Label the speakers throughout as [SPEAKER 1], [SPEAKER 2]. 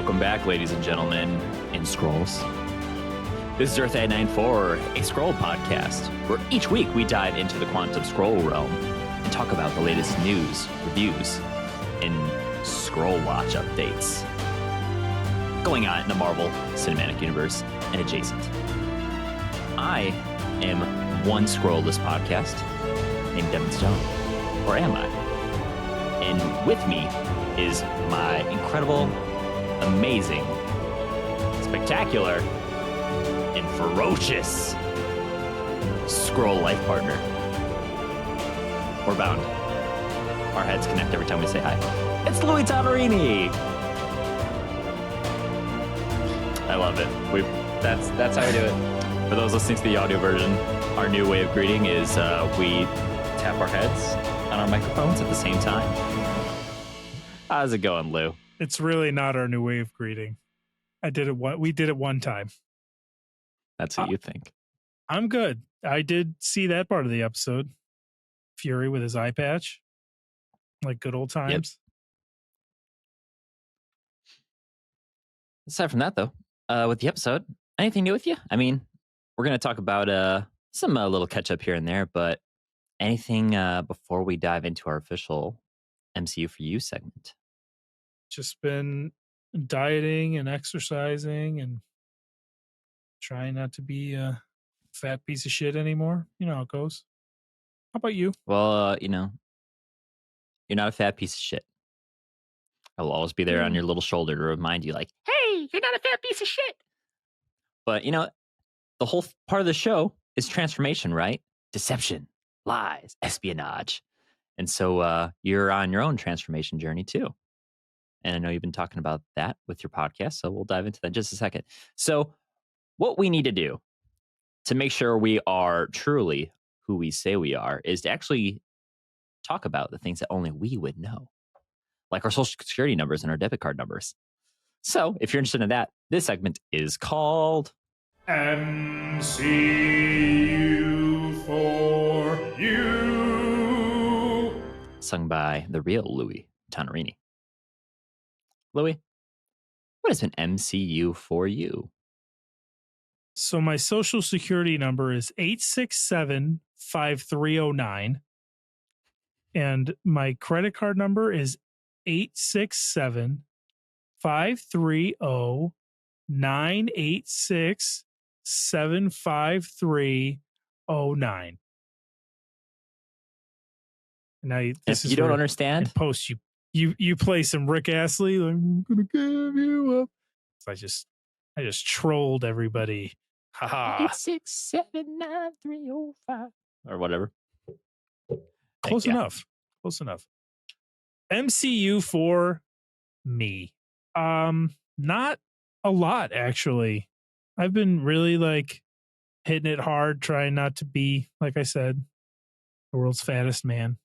[SPEAKER 1] Welcome back, ladies and gentlemen, in Skrulls. This is Earth 894, a Skrull podcast, where each week we dive into the quantum Skrull realm and talk about the latest news, reviews, and Skrull Watch updates going on in the Marvel Cinematic Universe and adjacent. I am one Skrull this podcast, named Devin Stone. Or am I? And with me is my incredible, amazing, spectacular, and ferocious Skrull life partner. We're bound. Our heads connect every time we say hi. It's Louis Tonarini. I love it. That's how we do it. For those listening to the audio version, our new way of greeting is we tap our heads on our microphones at the same time. How's it going, Lou?
[SPEAKER 2] It's really not our new way of greeting. We did it one time.
[SPEAKER 1] That's what you think.
[SPEAKER 2] I'm good. I did see that part of the episode. Fury with his eye patch. Like good old times.
[SPEAKER 1] Yep. Aside from that, though, with the episode, anything new with you? I mean, we're going to talk about some little catch up here and there, but anything before we dive into our official MCU for You segment?
[SPEAKER 2] Just been dieting and exercising and trying not to be a fat piece of shit anymore. You know how it goes. How about you?
[SPEAKER 1] Well, you're not a fat piece of shit. I'll always be there on your little shoulder to remind you, like, hey, you're not a fat piece of shit. But, the whole part of the show is transformation, right? Deception, lies, espionage. And so you're on your own transformation journey, too. And I know you've been talking about that with your podcast, so we'll dive into that in just a second. So what we need to do to make sure we are truly who we say we are is to actually talk about the things that only we would know, like our social security numbers and our debit card numbers. So if you're interested in that, this segment is called
[SPEAKER 2] MCU for You,
[SPEAKER 1] sung by the real Louis Tonarini. Louis, what has been MCU for you?
[SPEAKER 2] So my social security number is 867-5309. And my credit card number is 867-530-986-75309. Now
[SPEAKER 1] If you don't understand,
[SPEAKER 2] post you play some Rick Astley, like, I'm gonna give you up. So I just trolled everybody. Haha.
[SPEAKER 1] 8679305 or whatever.
[SPEAKER 2] Close enough. MCU for me. Not a lot, actually. I've been really hitting it hard, trying not to be, like I said, the world's fattest man.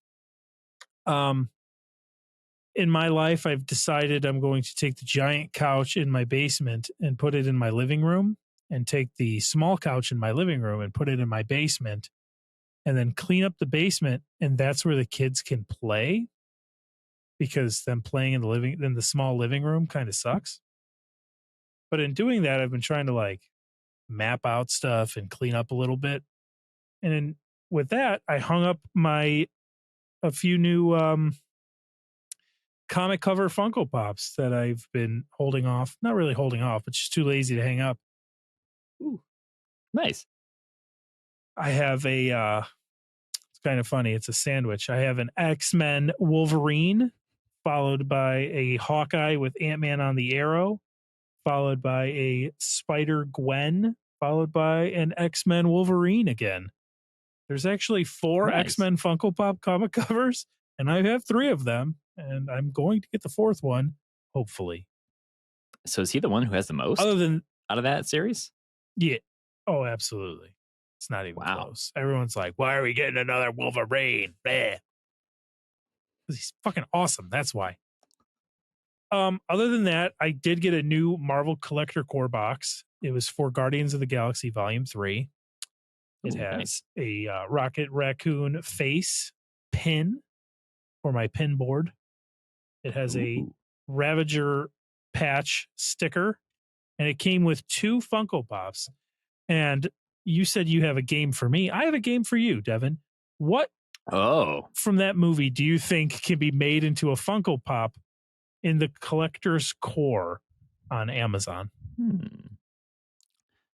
[SPEAKER 2] In my life, I've decided I'm going to take the giant couch in my basement and put it in my living room, and take the small couch in my living room and put it in my basement, and then clean up the basement, and that's where the kids can play, because them playing in the small living room kind of sucks. But in doing that, I've been trying to map out stuff and clean up a little bit. And with that, I hung up a few new comic cover Funko Pops that I've been holding off. Not really holding off, but just too lazy to hang up.
[SPEAKER 1] Ooh, nice.
[SPEAKER 2] I have it's kind of funny. It's a sandwich. I have an X-Men Wolverine, followed by a Hawkeye with Ant-Man on the arrow, followed by a Spider-Gwen, followed by an X-Men Wolverine again. There's actually 4
[SPEAKER 1] Nice.
[SPEAKER 2] X-Men Funko Pop comic covers, and I have 3 of them, and I'm going to get the 4th one, hopefully.
[SPEAKER 1] So is he the one who has the most
[SPEAKER 2] Other than,
[SPEAKER 1] out of that series?
[SPEAKER 2] yeah. Oh, absolutely. It's not even close. Everyone's like, why are we getting another Wolverine? Bleh. He's fucking awesome. That's why. Other than that, I did get a new Marvel Collector Core box. It was for Guardians of the Galaxy Volume 3. It has a Rocket Raccoon face pin for my pin board. It has a Ravager patch sticker, and it came with 2 Funko Pops. And you said you have a game for me. I have a game for you, Devin. What from that movie do you think can be made into a Funko Pop in the collector's core on Amazon?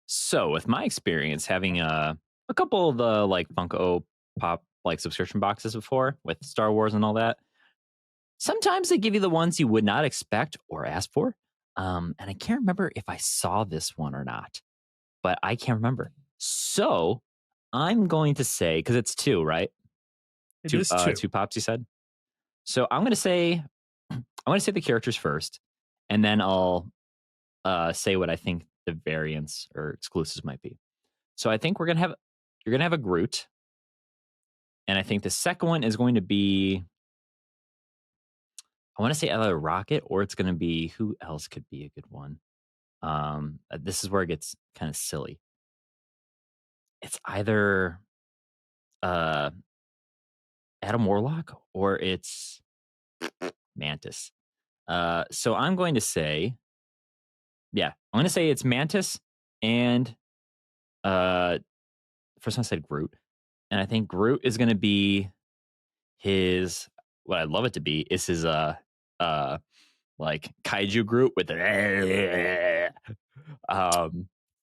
[SPEAKER 1] So, with my experience having a couple of the like Funko Pop like subscription boxes before with Star Wars and all that, sometimes they give you the ones you would not expect or ask for. And I can't remember if I saw this one or not, but I can't remember. So I'm going to say, because it's 2, right?
[SPEAKER 2] It is 2.
[SPEAKER 1] 2 pops, you said. So I'm going to say the characters first, and then I'll say what I think the variants or exclusives might be. So I think you're gonna have a Groot, and I think the second one is going to be, I want to say either Rocket, or it's going to be, who else could be a good one? This is where it gets kind of silly. It's either Adam Warlock or it's Mantis. So I'm going to say it's Mantis, and first one I said Groot, and I think Groot is going to be his, what I'd love it to be is his like kaiju Groot with the but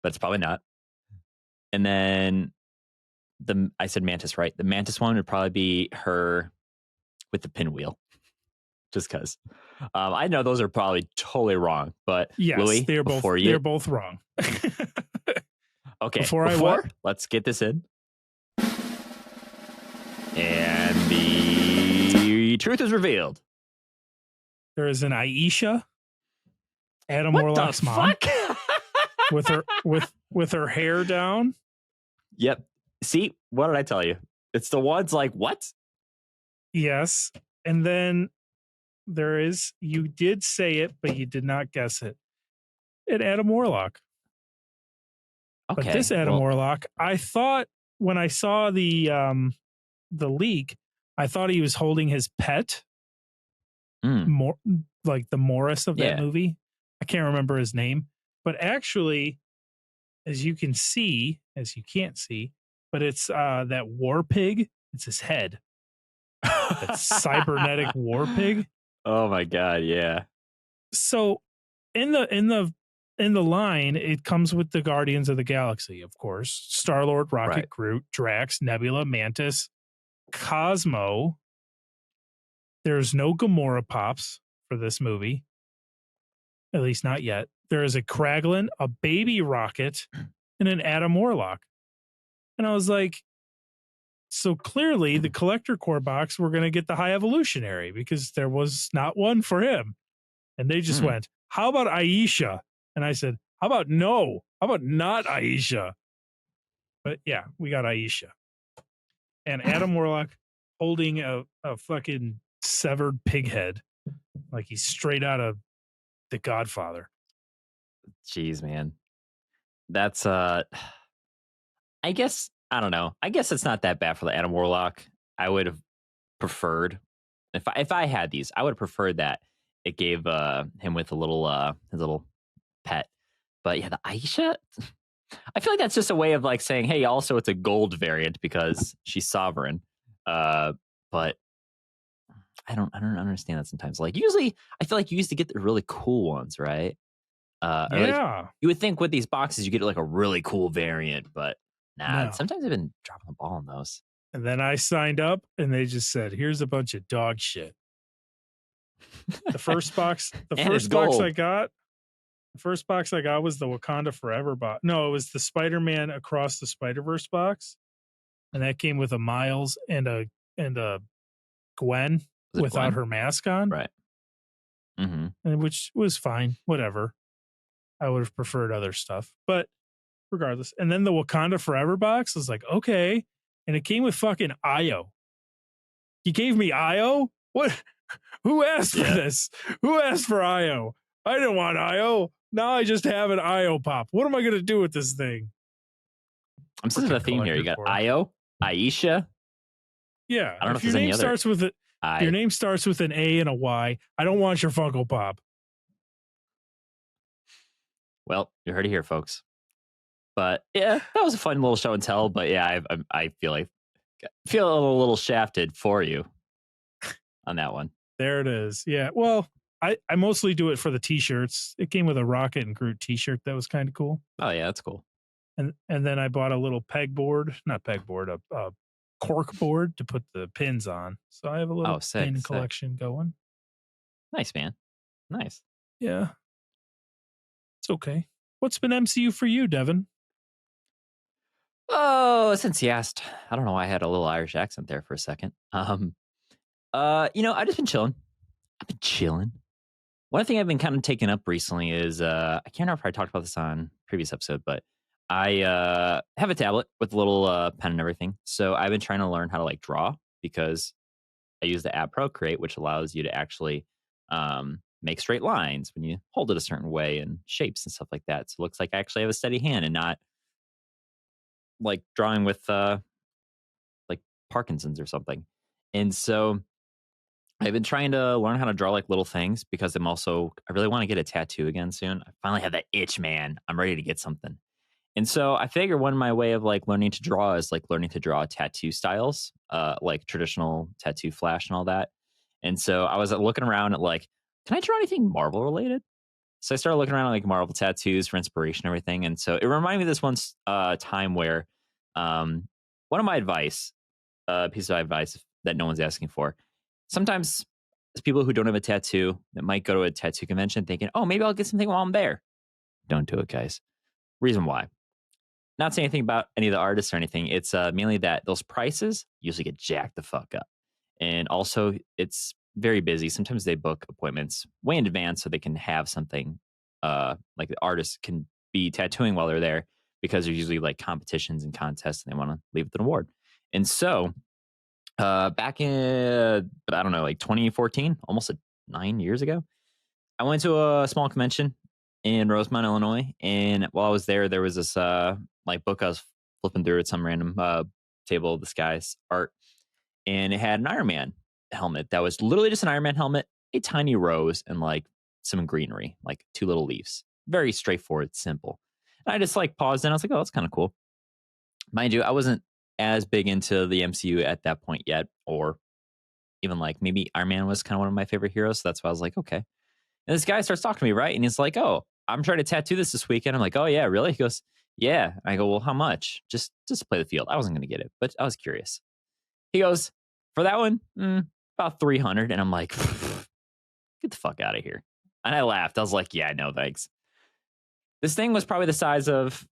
[SPEAKER 1] it's probably not. And then I said Mantis, right? The Mantis one would probably be her with the pinwheel, just because. I know those are probably totally wrong, but
[SPEAKER 2] yes,
[SPEAKER 1] Louis,
[SPEAKER 2] they're both wrong.
[SPEAKER 1] Okay,
[SPEAKER 2] before
[SPEAKER 1] let's get this in. And the truth is revealed.
[SPEAKER 2] There is an Aisha, Adam Warlock's mom, with her hair down.
[SPEAKER 1] Yep. See, what did I tell you? It's the ones like, what?
[SPEAKER 2] Yes. And then there is, you did say it, but you did not guess it. An Adam Warlock. Okay. But this Adam Warlock, I thought when I saw the leak, I thought he was holding his pet. More like the Morris of that movie. I can't remember his name, but actually, as you can't see, but it's that war pig. It's his head. That cybernetic war pig.
[SPEAKER 1] Oh my god, yeah.
[SPEAKER 2] So in the line, it comes with the Guardians of the Galaxy, of course. Star-Lord, Rocket, right. Groot, Drax, Nebula, Mantis, Cosmo. There's no Gamora Pops for this movie. At least not yet. There is a Kraglin, a baby Rocket, and an Adam Warlock. And I was like, so clearly the collector core box, we're going to get the High Evolutionary because there was not one for him. And they just went, how about Aisha? And I said, how about no? How about not Aisha? But yeah, we got Aisha. And Adam Warlock holding a fucking severed pig head, like he's straight out of The Godfather.
[SPEAKER 1] Jeez, man. That's I guess, I don't know. I guess it's not that bad for the Adam Warlock. I would have preferred, if I had these, I would have preferred that it gave him with a little his little pet. But yeah, the Aisha, I feel like that's just a way of like saying, hey, also it's a gold variant because she's sovereign. But I don't understand that sometimes. Like usually, I feel like you used to get the really cool ones, right?
[SPEAKER 2] Yeah.
[SPEAKER 1] Like, you would think with these boxes you get like a really cool variant, but nah.
[SPEAKER 2] No.
[SPEAKER 1] Sometimes they've been dropping the ball on those.
[SPEAKER 2] And then I signed up, and they just said, "Here's a bunch of dog shit." The first box, the first box I got was the Wakanda Forever box. No, it was the Spider-Man Across the Spider-Verse box, and that came with a Miles and a Gwen without her mask on,
[SPEAKER 1] right? Mm-hmm.
[SPEAKER 2] And which was fine, whatever. I would have preferred other stuff, but regardless. And then the Wakanda Forever box was like, okay, and it came with fucking Io. You gave me Io? What? Who asked for this? Who asked for Io? I didn't want Io. Now I just have an Io pop. What am I going to do with this thing?
[SPEAKER 1] I'm sensing a theme here. You got Io, Aisha.
[SPEAKER 2] Yeah.
[SPEAKER 1] I don't know
[SPEAKER 2] if your name starts with your name starts with an A and a Y, I don't want your Funko Pop.
[SPEAKER 1] Well, you heard it here, folks. But yeah, that was a fun little show and tell. But yeah, I feel a little shafted for you on that one.
[SPEAKER 2] There it is. Yeah. Well, I mostly do it for the t-shirts. It came with a Rocket and Groot t-shirt that was kind of cool.
[SPEAKER 1] Oh yeah, that's cool.
[SPEAKER 2] And then I bought a little not pegboard, a cork board to put the pins on. So I have a little pin collection going.
[SPEAKER 1] Nice, man. Nice.
[SPEAKER 2] Yeah. It's okay. What's been MCU for you, Devin?
[SPEAKER 1] Oh, since he asked, I don't know why I had a little Irish accent there for a second. I've just been chilling. I've been chilling. One thing I've been kind of taking up recently is I can't remember if I talked about this on previous episode, but I have a tablet with a little pen and everything. So I've been trying to learn how to like draw because I use the app Procreate, which allows you to actually make straight lines when you hold it a certain way and shapes and stuff like that. So it looks like I actually have a steady hand and not like drawing with like Parkinson's or something. And so I've been trying to learn how to draw like little things because I really want to get a tattoo again soon. I finally have that itch, man. I'm ready to get something. And so I figure one of my way of like learning to draw is like learning to draw tattoo styles, like traditional tattoo flash and all that. And so I was looking around at like, can I draw anything Marvel related? So I started looking around at like Marvel tattoos for inspiration and everything. And so it reminded me of this one time where one of my piece of advice that no one's asking for. Sometimes there's people who don't have a tattoo that might go to a tattoo convention thinking, oh, maybe I'll get something while I'm there. Don't do it, guys. Reason why. Not saying anything about any of the artists or anything. It's mainly that those prices usually get jacked the fuck up. And also, it's very busy. Sometimes they book appointments way in advance so they can have something like the artist can be tattooing while they're there because there's usually like competitions and contests and they want to leave with an award. And so back in, I don't know, like 2014, almost 9 years ago, I went to a small convention in Rosemont, Illinois. And while I was there, there was this like book I was flipping through at some random table of the skies art. And it had an Iron Man helmet that was literally just an Iron Man helmet, a tiny rose, and like some greenery, like 2 little leaves. Very straightforward, simple. And I just like paused and I was like, oh, that's kind of cool. Mind you, I wasn't as big into the MCU at that point yet, or even like maybe Iron Man was kind of one of my favorite heroes. So that's why I was like, okay. And this guy starts talking to me, right? And he's like, oh, I'm trying to tattoo this weekend. I'm like, oh, yeah, really? He goes, yeah. And I go, well, how much? Just to play the field. I wasn't going to get it, but I was curious. He goes, for that one, about 300. And I'm like, get the fuck out of here. And I laughed. I was like, yeah, no, thanks. This thing was probably the size of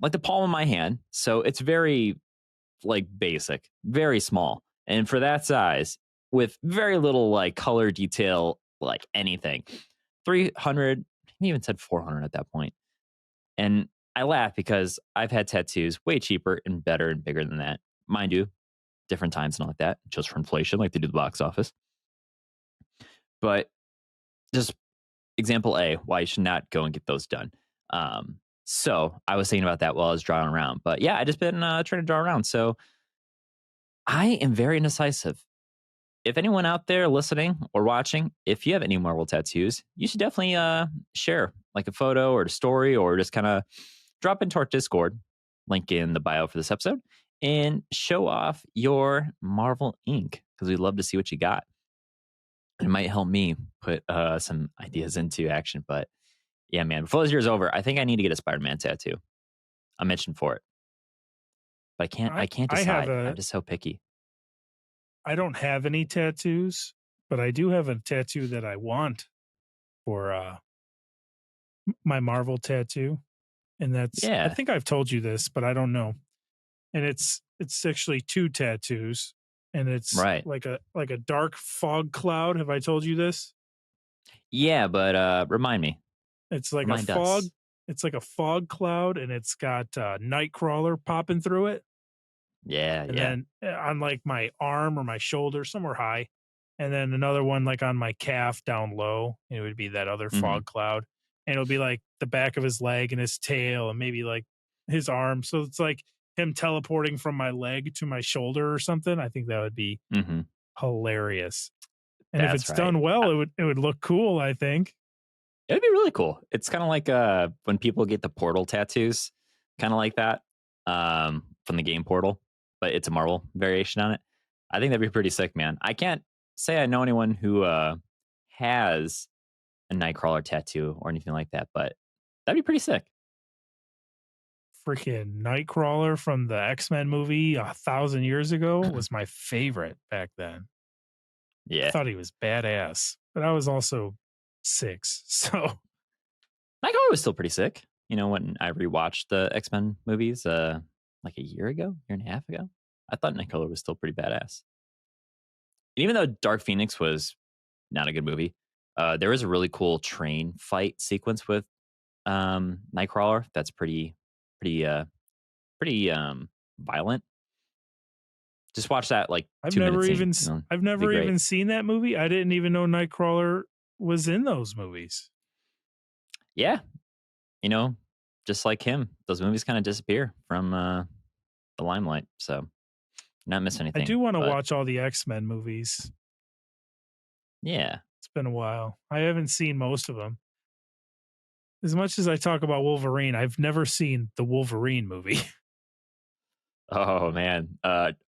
[SPEAKER 1] like the palm of my hand. So it's very like basic, very small. And for that size, with very little like color detail, like anything, 300, he even said 400 at that point. And I laugh because I've had tattoos way cheaper and better and bigger than that. Mind you, different times and all like that, just for inflation, like they do the box office. But just example A, why you should not go and get those done. So I was thinking about that while I was drawing around. But yeah, I just been trying to draw around. So I am very indecisive. If anyone out there listening or watching, if you have any Marvel tattoos, you should definitely share like a photo or a story or just kind of drop into our Discord, link in the bio for this episode, and show off your Marvel ink because we'd love to see what you got. It might help me put some ideas into action. But yeah, man, before this year's over, I think I need to get a Spider-Man tattoo. I'm itching for it. But I can't decide. I'm just so picky.
[SPEAKER 2] I don't have any tattoos, but I do have a tattoo that I want for my Marvel tattoo. And that's, I think I've told you this, but I don't know. And it's actually 2 tattoos. And it's like a dark fog cloud. Have I told you this?
[SPEAKER 1] Yeah, but remind me.
[SPEAKER 2] It's like a fog. It's like a fog cloud, and it's got Nightcrawler popping through it.
[SPEAKER 1] Yeah,
[SPEAKER 2] and then on like my arm or my shoulder, somewhere high, and then another one like on my calf down low. It would be that other fog cloud, and it'll be like the back of his leg and his tail, and maybe like his arm. So it's like him teleporting from my leg to my shoulder or something. I think that would be hilarious. And if it's done well, it would look cool, I think.
[SPEAKER 1] It'd be really cool. It's kind of like when people get the Portal tattoos, kind of like that from the game Portal, but it's a Marvel variation on it. I think that'd be pretty sick, man. I can't say I know anyone who has a Nightcrawler tattoo or anything like that, but that'd be pretty sick.
[SPEAKER 2] Freaking Nightcrawler from the X-Men movie 1,000 years ago was my favorite back then. I
[SPEAKER 1] Yeah.
[SPEAKER 2] thought he was badass, but I was also 6. So
[SPEAKER 1] Nightcrawler was still pretty sick. You know, when I rewatched the X-Men movies like a year and a half ago, I thought Nightcrawler was still pretty badass. And even though Dark Phoenix was not a good movie, there was a really cool train fight sequence with Nightcrawler that's pretty violent. Just watch that like
[SPEAKER 2] I've
[SPEAKER 1] 2
[SPEAKER 2] never
[SPEAKER 1] minute
[SPEAKER 2] even
[SPEAKER 1] scene. You know,
[SPEAKER 2] I've
[SPEAKER 1] it'd be
[SPEAKER 2] never
[SPEAKER 1] great.
[SPEAKER 2] even seen that movie. I didn't even know Nightcrawler was in those movies.
[SPEAKER 1] Yeah, you know, just like him, those movies kind of disappear from the limelight. So not miss anything.
[SPEAKER 2] I do want to
[SPEAKER 1] but
[SPEAKER 2] watch all the X-Men movies.
[SPEAKER 1] Yeah,
[SPEAKER 2] It's been a while. I haven't seen most of them. As much as I talk about Wolverine, I've never seen the Wolverine movie.
[SPEAKER 1] oh man,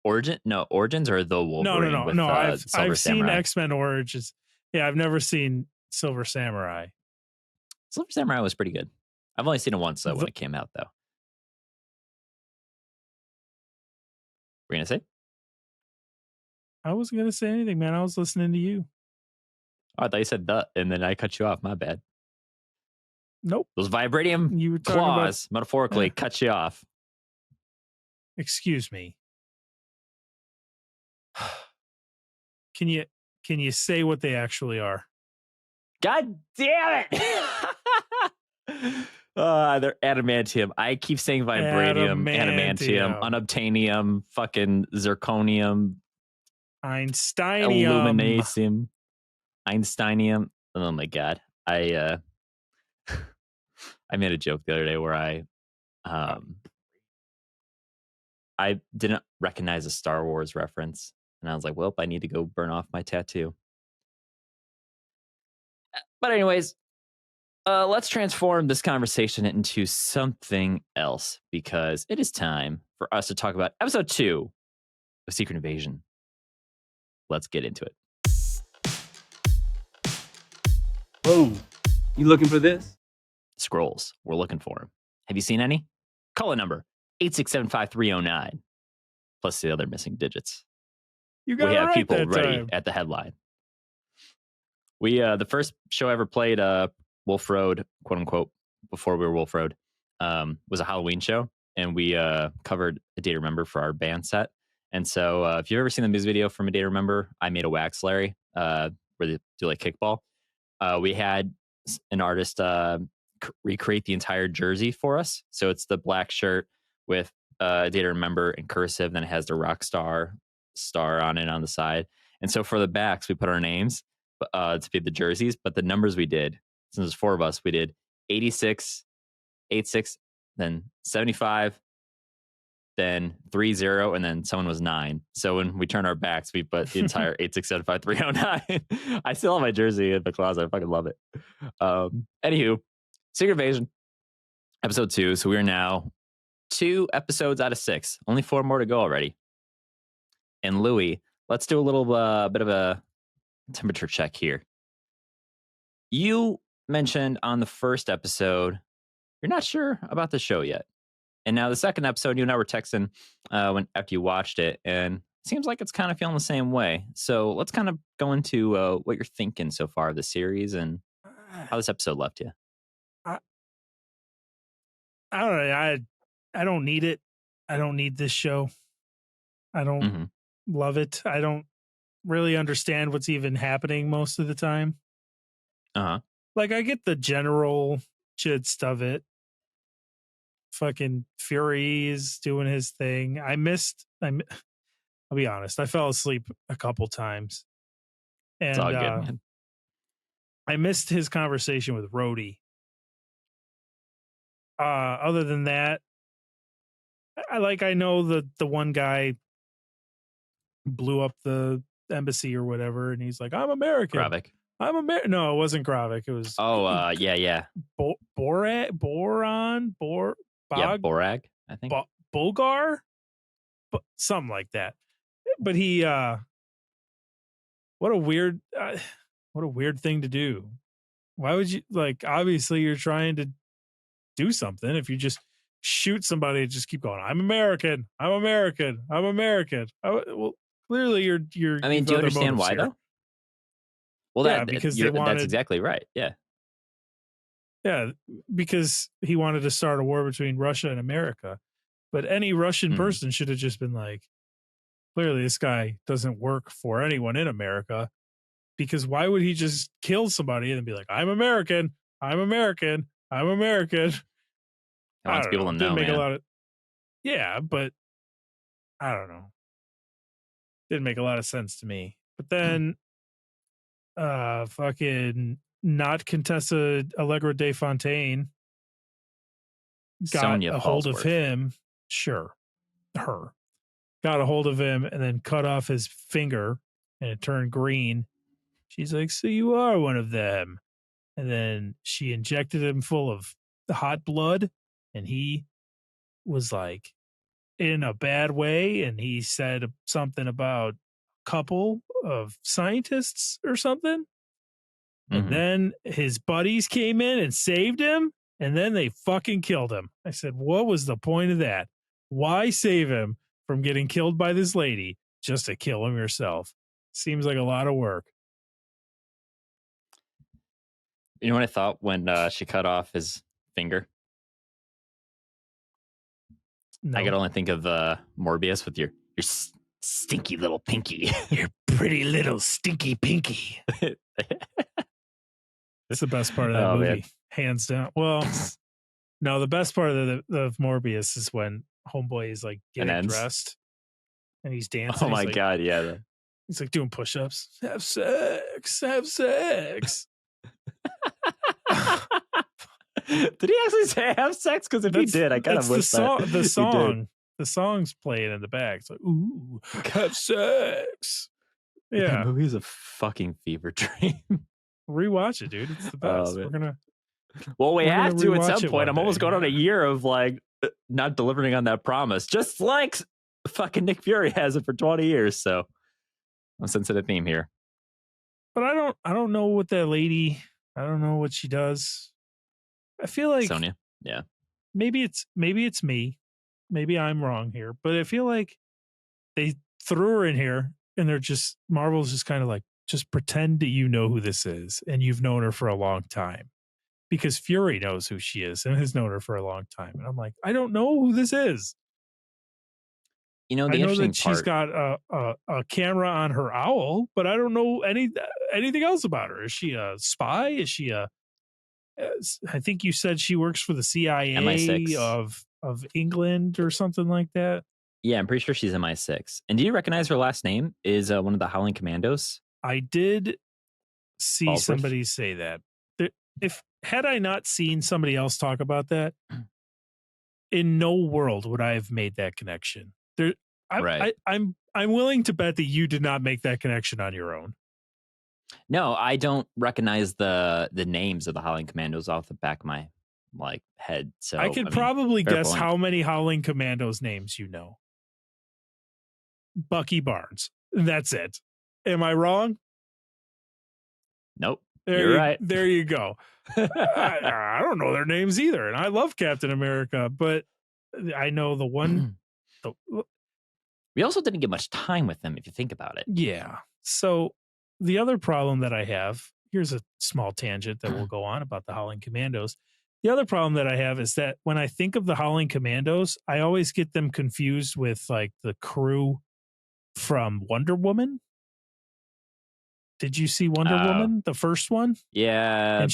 [SPEAKER 1] Origins or the Wolverine with
[SPEAKER 2] no.
[SPEAKER 1] Silver
[SPEAKER 2] I've seen
[SPEAKER 1] Samurai.
[SPEAKER 2] X-Men Origins. Yeah, I've never seen Silver Samurai.
[SPEAKER 1] Silver Samurai was pretty good. I've only seen it once though when it came out though. We're gonna say?
[SPEAKER 2] I wasn't gonna say anything, man. I was listening to you.
[SPEAKER 1] Oh, I thought you said the, and then I cut you off. My bad.
[SPEAKER 2] Nope.
[SPEAKER 1] Those vibranium
[SPEAKER 2] You were talking
[SPEAKER 1] claws, metaphorically, cut you off.
[SPEAKER 2] Excuse me. Can you say what they actually are?
[SPEAKER 1] God damn it! They're adamantium. I keep saying vibranium, adamantium, unobtainium, fucking zirconium,
[SPEAKER 2] Einsteinium.
[SPEAKER 1] illuminacium, Einsteinium. Oh my god! I made a joke the other day where I didn't recognize a Star Wars reference, and I was like, "Well, I need to go burn off my tattoo." But anyways, let's transform this conversation into something else because it is time for us to talk about episode 2 of Secret Invasion. Let's get into it.
[SPEAKER 3] Whoa, you looking for this?
[SPEAKER 1] Skrulls, we're looking for them. Have you seen any? Call a number 8675309 plus the other missing digits.
[SPEAKER 2] You got
[SPEAKER 1] we have
[SPEAKER 2] right
[SPEAKER 1] people
[SPEAKER 2] that
[SPEAKER 1] ready
[SPEAKER 2] time.
[SPEAKER 1] at the headline. We the first show I ever played, Wolf Road, quote unquote, before we were Wolf Road, was a Halloween show, and we covered A Day to Remember for our band set. And so, if you've ever seen the music video from A Day to Remember, I made a wax Larry, where they do like kickball. We had an artist recreate the entire jersey for us. So it's the black shirt with A Day to Remember in cursive, then it has the rock star on it on the side. And so for the backs, we put our names to be the jerseys, but the numbers we did, since there's 4 of us, we did 86, 86, then 75, then 30, and then someone was 9. So when we turn our backs, we put the entire 8675309. I still have my jersey in the closet. I fucking love it. Anywho, Secret Invasion, episode 2. So we are now 2 episodes out of 6. Only 4 more to go already. And Louis, let's do a little bit of a temperature check here. You mentioned on the first episode you're not sure about the show yet, and now the second episode you and I were texting after you watched it, and it seems like it's kind of feeling the same way. So let's kind of go into what you're thinking so far of the series and how this episode left you.
[SPEAKER 2] I don't know. I don't need it. I don't need this show. I don't love it. I don't really understand what's even happening most of the time. Like, I get the general gist of it. Fucking Fury is doing his thing. I'll be honest, I fell asleep a couple times. And
[SPEAKER 1] it's all good, man.
[SPEAKER 2] I missed his conversation with Rhodey. Other than that, I know the one guy blew up the embassy or whatever, and he's like, I'm American.
[SPEAKER 1] Gravik.
[SPEAKER 2] I'm American. No, it wasn't Gravik. It was
[SPEAKER 1] Yeah.
[SPEAKER 2] Boron,
[SPEAKER 1] Yeah,
[SPEAKER 2] Bog,
[SPEAKER 1] Borag, I think.
[SPEAKER 2] Bogar, something like that. But he, what a weird thing to do. Why would you obviously you're trying to do something. If you just shoot somebody and just keep going, I'm American. Well, clearly you're
[SPEAKER 1] I mean, do you understand why,
[SPEAKER 2] here.
[SPEAKER 1] though? Well,
[SPEAKER 2] yeah, because
[SPEAKER 1] that's exactly right. Yeah.
[SPEAKER 2] Yeah, because he wanted to start a war between Russia and America. But any Russian person should have just been like, clearly this guy doesn't work for anyone in America. Because why would he just kill somebody and be like, I'm American.
[SPEAKER 1] He wants people to know, man.
[SPEAKER 2] Yeah, but I don't know. Didn't make a lot of sense to me. But then fucking not Contessa Allegra de Fontaine got
[SPEAKER 1] Sonia
[SPEAKER 2] a hold of
[SPEAKER 1] Falsworth.
[SPEAKER 2] him. Sure. Her. Got a hold of him and then cut off his finger and it turned green. She's like, so you are one of them. And then she injected him full of hot blood and he was like in a bad way. And he said something about a couple of scientists or something. And then his buddies came in and saved him. And then they fucking killed him. I said, what was the point of that? Why save him from getting killed by this lady just to kill him yourself? Seems like a lot of work.
[SPEAKER 1] You know what I thought when she cut off his finger?
[SPEAKER 2] No.
[SPEAKER 1] I could only think of Morbius with your stinky little pinky.
[SPEAKER 2] Your pretty little stinky pinky. It's the best part of that movie, man. Hands down. Well, no, the best part of Morbius is when Homeboy is like getting dressed and he's dancing.
[SPEAKER 1] Oh my God, yeah.
[SPEAKER 2] He's like doing push-ups. Have sex.
[SPEAKER 1] Did he actually say have sex? Because if he did, I kind of wish
[SPEAKER 2] the song's playing in the back. It's like, ooh, have sex. Yeah,
[SPEAKER 1] that movie is a fucking fever dream.
[SPEAKER 2] Rewatch it, dude. It's the best.
[SPEAKER 1] We have to at some point. I'm almost going on a year of like not delivering on that promise, just like fucking Nick Fury has it for 20 years. So I'm sensing a theme here.
[SPEAKER 2] But I don't know what that lady. I don't know what she does. I feel like
[SPEAKER 1] Sonia. Yeah.
[SPEAKER 2] Maybe it's me. Maybe I'm wrong here, but I feel like they threw her in here, and Marvel's just kind of like, just pretend that you know who this is, and you've known her for a long time, because Fury knows who she is and has known her for a long time. And I'm like, I don't know who this is.
[SPEAKER 1] You know,
[SPEAKER 2] I know that she's got a camera on her owl, but I don't know anything else about her. Is she a spy? Is she I think you said she works for the CIA
[SPEAKER 1] MI6.
[SPEAKER 2] of England or something like that.
[SPEAKER 1] Yeah, I'm pretty sure she's MI6. And do you recognize her last name is one of the Howling Commandos?
[SPEAKER 2] I did see
[SPEAKER 1] Falsworth?
[SPEAKER 2] somebody say that. Had I not seen somebody else talk about that, in no world would I have made that connection. I'm willing to bet that you did not make that connection on your own.
[SPEAKER 1] No, I don't recognize the names of the Howling Commandos off the back of my head. So
[SPEAKER 2] I could probably guess how many Howling Commandos names you know. Bucky Barnes. That's it. Am I wrong?
[SPEAKER 1] Nope. You're right.
[SPEAKER 2] There you go. I don't know their names either. And I love Captain America, but I know the one.
[SPEAKER 1] We also didn't get much time with them, if you think about it.
[SPEAKER 2] Yeah. So the other problem that I have, here's a small tangent that we'll go on about the Howling Commandos. The other problem that I have is that when I think of the Howling Commandos, I always get them confused with like the crew from Wonder Woman. Did you see Wonder Woman, the first one?
[SPEAKER 1] Yeah.
[SPEAKER 2] And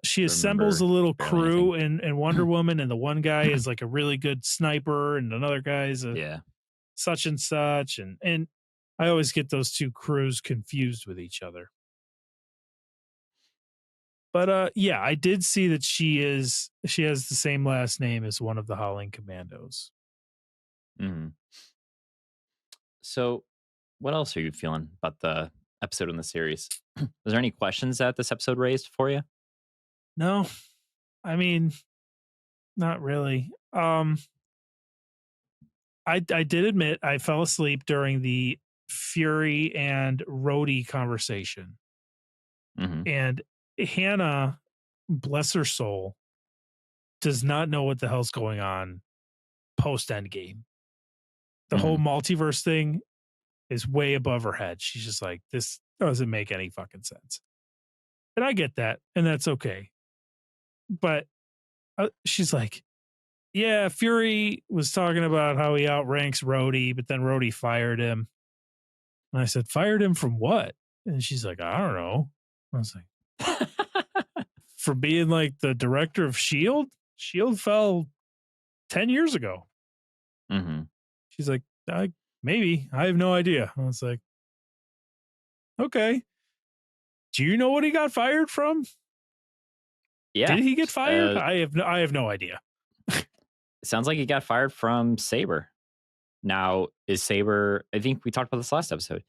[SPEAKER 2] she assembles a little crew in Wonder Woman, and the one guy is like a really good sniper, and another guy is such and such, and I always get those two crews confused with each other. But yeah, I did see that she has the same last name as one of the Howling Commandos.
[SPEAKER 1] Mm-hmm. So what else are you feeling about the episode in the series. Was there any questions that this episode raised for you?
[SPEAKER 2] No, I mean, not really. I did admit I fell asleep during the Fury and Rhodey conversation.
[SPEAKER 1] Mm-hmm.
[SPEAKER 2] And Hannah, bless her soul, does not know what the hell's going on post Endgame. The whole multiverse thing is way above her head. She's just like, this doesn't make any fucking sense. And I get that, and that's okay. But she's like, yeah, Fury was talking about how he outranks Rhodey, but then Rhodey fired him. And I said, fired him from what? And she's like, I don't know. I was like, for being like the director of S.H.I.E.L.D.? S.H.I.E.L.D. fell 10 years ago.
[SPEAKER 1] Mm-hmm.
[SPEAKER 2] She's like, maybe. I have no idea. I was like, okay. Do you know what he got fired from?
[SPEAKER 1] Yeah.
[SPEAKER 2] Did he get fired? I have no idea.
[SPEAKER 1] It sounds like he got fired from Saber. Now, is Saber, I think we talked about this last episode.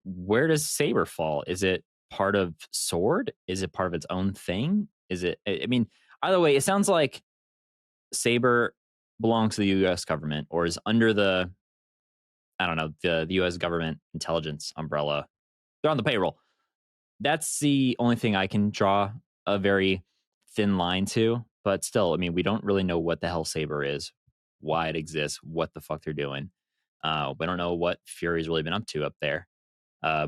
[SPEAKER 1] Where does Saber fall? Is it part of Sword? Is it part of its own thing? Is it, I mean, either way, it sounds like Saber belongs to the U.S. government or is under the, I don't know, the U.S. government intelligence umbrella. They're on the payroll. That's the only thing I can draw a very thin line to. But still, I mean, we don't really know what the hell Saber is, why it exists, what the fuck they're doing. We don't know what Fury's really been up to up there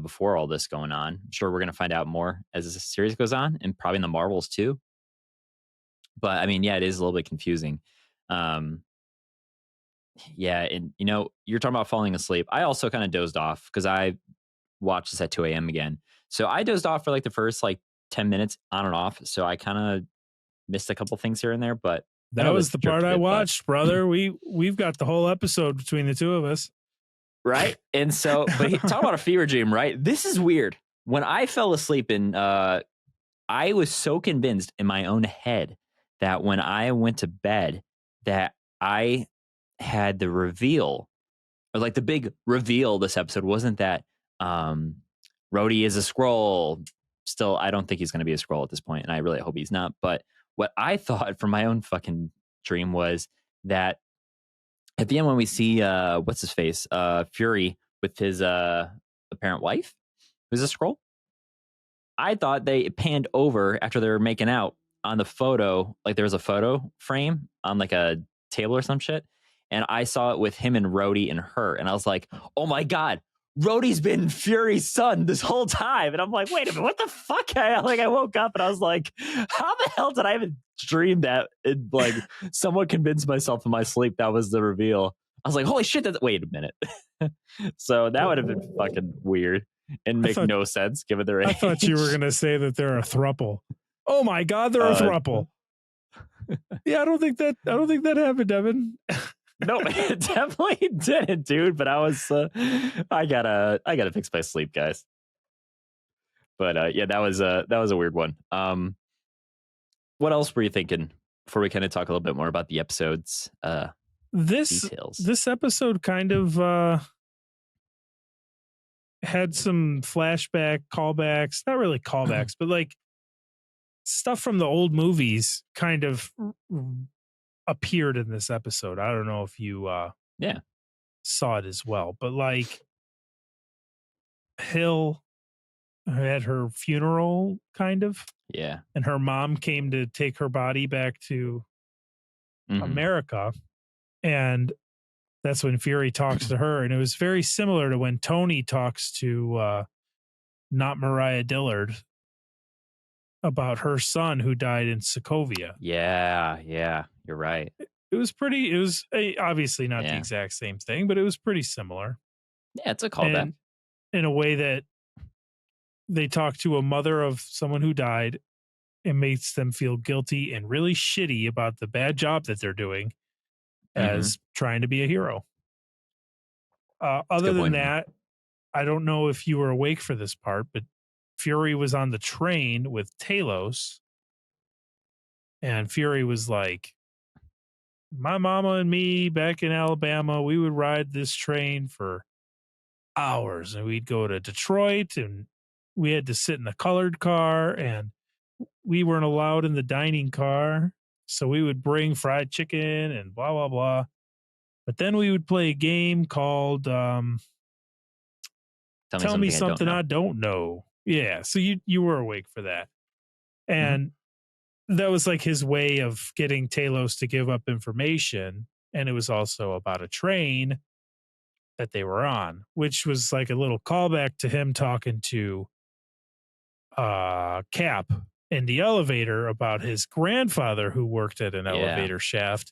[SPEAKER 1] before all this going on. I'm sure we're going to find out more as the series goes on, and probably in the Marvels too. But I mean, yeah, it is a little bit confusing. Yeah, and you know, you're talking about falling asleep. I also kind of dozed off because I watched this at 2 a.m. again. So I dozed off for like the first like 10 minutes on and off. So I kind of missed a couple things here and there, but
[SPEAKER 2] that was the part I watched, brother. We've got the whole episode between the two of us.
[SPEAKER 1] Right. And so, but talk about a fever dream, right? This is weird. When I fell asleep I was so convinced in my own head that when I went to bed that I had the reveal, or like the big reveal this episode wasn't that Rhodey is a Skrull. Still, I don't think he's going to be a Skrull at this point, and I really hope he's not. But what I thought from my own fucking dream was that at the end when we see what's his face, Fury with his apparent wife, who's a Skrull, I thought they panned over after they were making out on the photo, like there was a photo frame on like a table or some shit, and I saw it with him and Rhodey and her, and I was like, oh my god, Rhodey's been Fury's son this whole time. And I'm like, wait a minute, what the fuck? I woke up and I was like, how the hell did I even dream that? And like, someone convinced myself in my sleep that was the reveal. I was like, holy shit, wait a minute. So that would have been fucking weird and make no sense given their age.
[SPEAKER 2] I thought you were going to say that they're a throuple. Oh my God, they're a throuple. Yeah, I don't think that happened, Devin.
[SPEAKER 1] No, it definitely didn't, dude. But I was, I gotta fix my sleep, guys. But yeah, that was a weird one. What else were you thinking before we kind of talk a little bit more about the episode's details?
[SPEAKER 2] This episode kind of had some flashback callbacks, not really callbacks, but like stuff from the old movies kind of appeared in this episode. I don't know if you saw it as well, but like Hill had her funeral kind of, and her mom came to take her body back to America, and that's when Fury talks to her, and it was very similar to when Tony talks to not Mariah Dillard about her son who died in Sokovia.
[SPEAKER 1] Yeah, you're right.
[SPEAKER 2] It was obviously not the exact same thing, but it was pretty similar.
[SPEAKER 1] Yeah, it's a callback.
[SPEAKER 2] In a way that they talk to a mother of someone who died and makes them feel guilty and really shitty about the bad job that they're doing as trying to be a hero. Other than that, I don't know if you were awake for this part, but Fury was on the train with Talos, and Fury was like, my mama and me back in Alabama, we would ride this train for hours, and we'd go to Detroit and we had to sit in the colored car, and we weren't allowed in the dining car. So we would bring fried chicken and blah, blah, blah. But then we would play a game called
[SPEAKER 1] Tell
[SPEAKER 2] Tell Me Something
[SPEAKER 1] I
[SPEAKER 2] I Don't Know. Yeah. So you were awake for that. And that was like his way of getting Talos to give up information. And it was also about a train that they were on, which was like a little callback to him talking to Cap in the elevator about his grandfather who worked at an elevator shaft,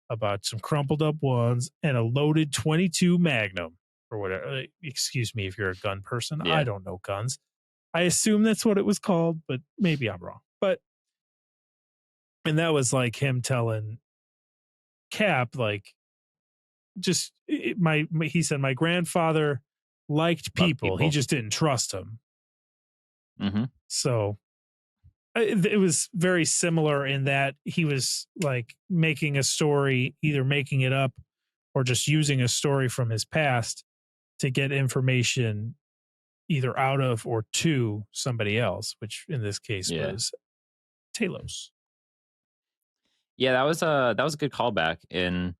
[SPEAKER 2] about some crumpled up ones and a loaded 22 Magnum or whatever. Excuse me if you're a gun person.
[SPEAKER 1] Yeah.
[SPEAKER 2] I don't know guns. I assume that's what it was called, but maybe I'm wrong. And that was like him telling Cap, like, just he said, my grandfather liked people. He just didn't trust them. So it was very similar in that he was like making a story, either making it up or just using a story from his past to get information either out of or to somebody else, which in this case was Talos.
[SPEAKER 1] Yeah, that was a good callback. And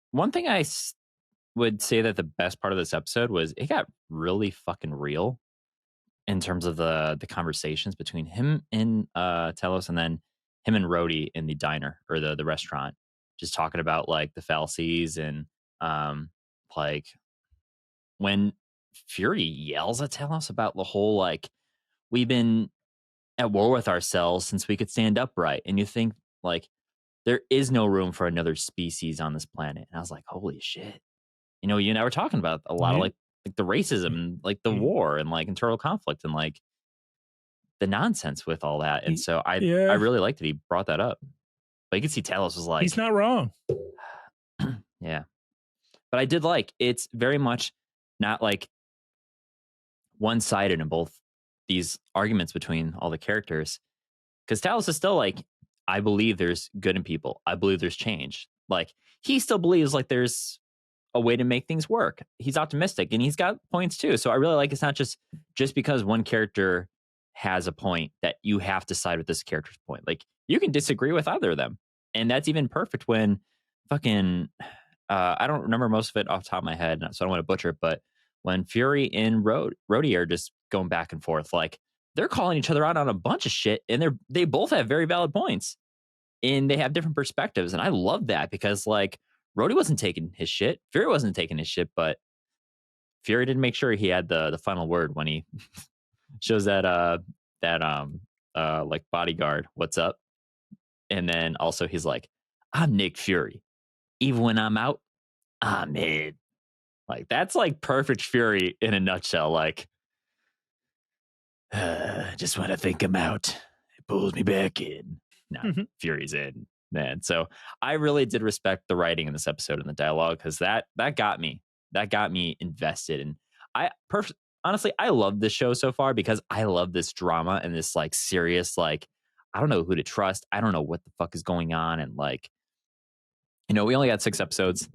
[SPEAKER 1] one thing I would say that the best part of this episode was it got really fucking real in terms of the conversations between him and Talos, and then him and Rhodey in the diner or the restaurant, just talking about like the fallacies and like when Fury yells at Talos about the whole like, we've been at war with ourselves since we could stand upright, and you think like there is no room for another species on this planet. And I was like, holy shit. You and I were talking about a lot of like the racism, like the war and like internal conflict and like the nonsense with all that. And so I really liked that he brought that up. But you can see Talos was like,
[SPEAKER 2] he's not wrong.
[SPEAKER 1] Yeah. But I did like, it's very much not like one-sided in both these arguments between all the characters. Because Talos is still like, I believe there's good in people. I believe there's change. Like, he still believes like there's a way to make things work. He's optimistic and he's got points too. So I really like, it's not just because one character has a point that you have to side with this character's point. Like, you can disagree with either of them. And that's even perfect when fucking, I don't remember most of it off the top of my head, so I don't want to butcher it, but when Fury and Rhodey are just going back and forth, like, they're calling each other out on a bunch of shit, and they both have very valid points, and they have different perspectives, and I love that because like Rhodey wasn't taking his shit, Fury wasn't taking his shit, but Fury didn't make sure he had the final word when he shows that like bodyguard, what's up, and then also he's like, I'm Nick Fury, even when I'm out, I'm in. Like, that's like perfect Fury in a nutshell. Like, just when I think I'm out, it pulls me back in. No, Fury's in, man. So I really did respect the writing in this episode and the dialogue, because that got me invested. And honestly, I love this show so far because I love this drama and this like serious, like, I don't know who to trust. I don't know what the fuck is going on. And like, we only got 6 episodes.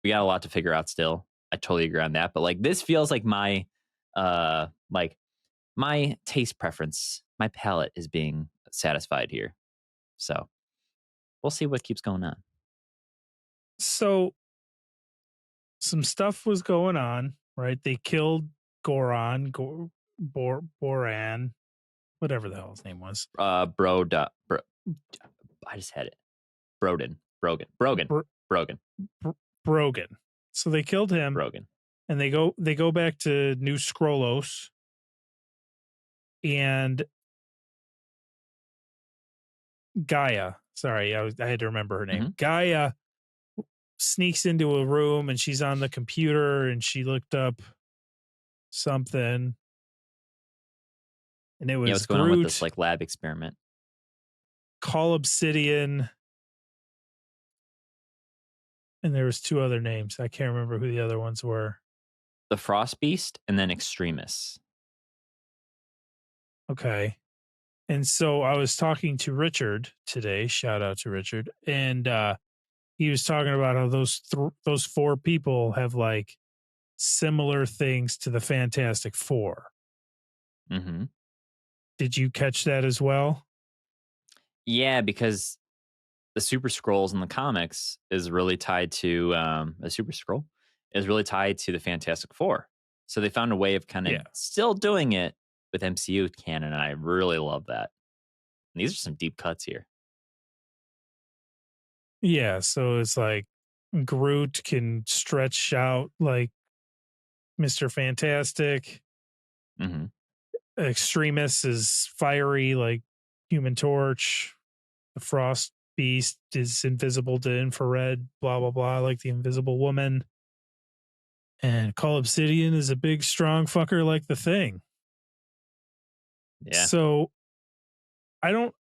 [SPEAKER 1] We got a lot to figure out still. I totally agree on that. But like, this feels like my my taste preference, my palate is being satisfied here. So we'll see what keeps going on.
[SPEAKER 2] So some stuff was going on, right? They killed Boran, whatever the hell his name was.
[SPEAKER 1] I just had it. Brogan.
[SPEAKER 2] So they killed him.
[SPEAKER 1] Brogan.
[SPEAKER 2] And they go back to New Skrulls. And Gaia, sorry, I had to remember her name. Gaia sneaks into a room and she's on the computer and she looked up something. And it was
[SPEAKER 1] what's going on with this like lab experiment?
[SPEAKER 2] Call Obsidian. And there was 2 other names. I can't remember who the other ones were.
[SPEAKER 1] The Frost Beast and then Extremis.
[SPEAKER 2] Okay. And so I was talking to Richard today. Shout out to Richard. And he was talking about how those 4 people have like similar things to the Fantastic Four.
[SPEAKER 1] Mm-hmm.
[SPEAKER 2] Did you catch that as well?
[SPEAKER 1] Yeah, because the Super Skrulls in the comics is really tied to the Super Skrull is really tied to the Fantastic Four. So they found a way of kind of
[SPEAKER 2] Yeah.
[SPEAKER 1] still doing it with MCU canon, and I really love that. And these are some deep cuts here.
[SPEAKER 2] Yeah, so it's like Groot can stretch out like Mr. Fantastic.
[SPEAKER 1] Mm-hmm.
[SPEAKER 2] Extremis is fiery like Human Torch. The Frost Beast is invisible to infrared, blah, blah, blah, like the Invisible Woman. And Call Obsidian is a big, strong fucker like the Thing.
[SPEAKER 1] Yeah.
[SPEAKER 2] So I don't,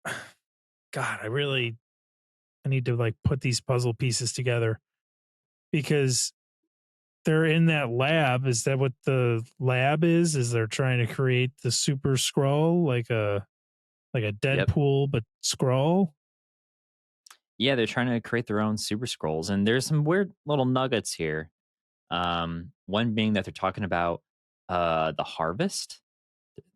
[SPEAKER 2] God, I need to like put these puzzle pieces together because they're in that lab. Is that what the lab is? Is they're trying to create the Super Skrull, like a
[SPEAKER 1] Yep.
[SPEAKER 2] Deadpool, but Skrull?
[SPEAKER 1] Yeah, they're trying to create their own Super Scrolls, and there's some weird little nuggets here. One being that they're talking about the harvest.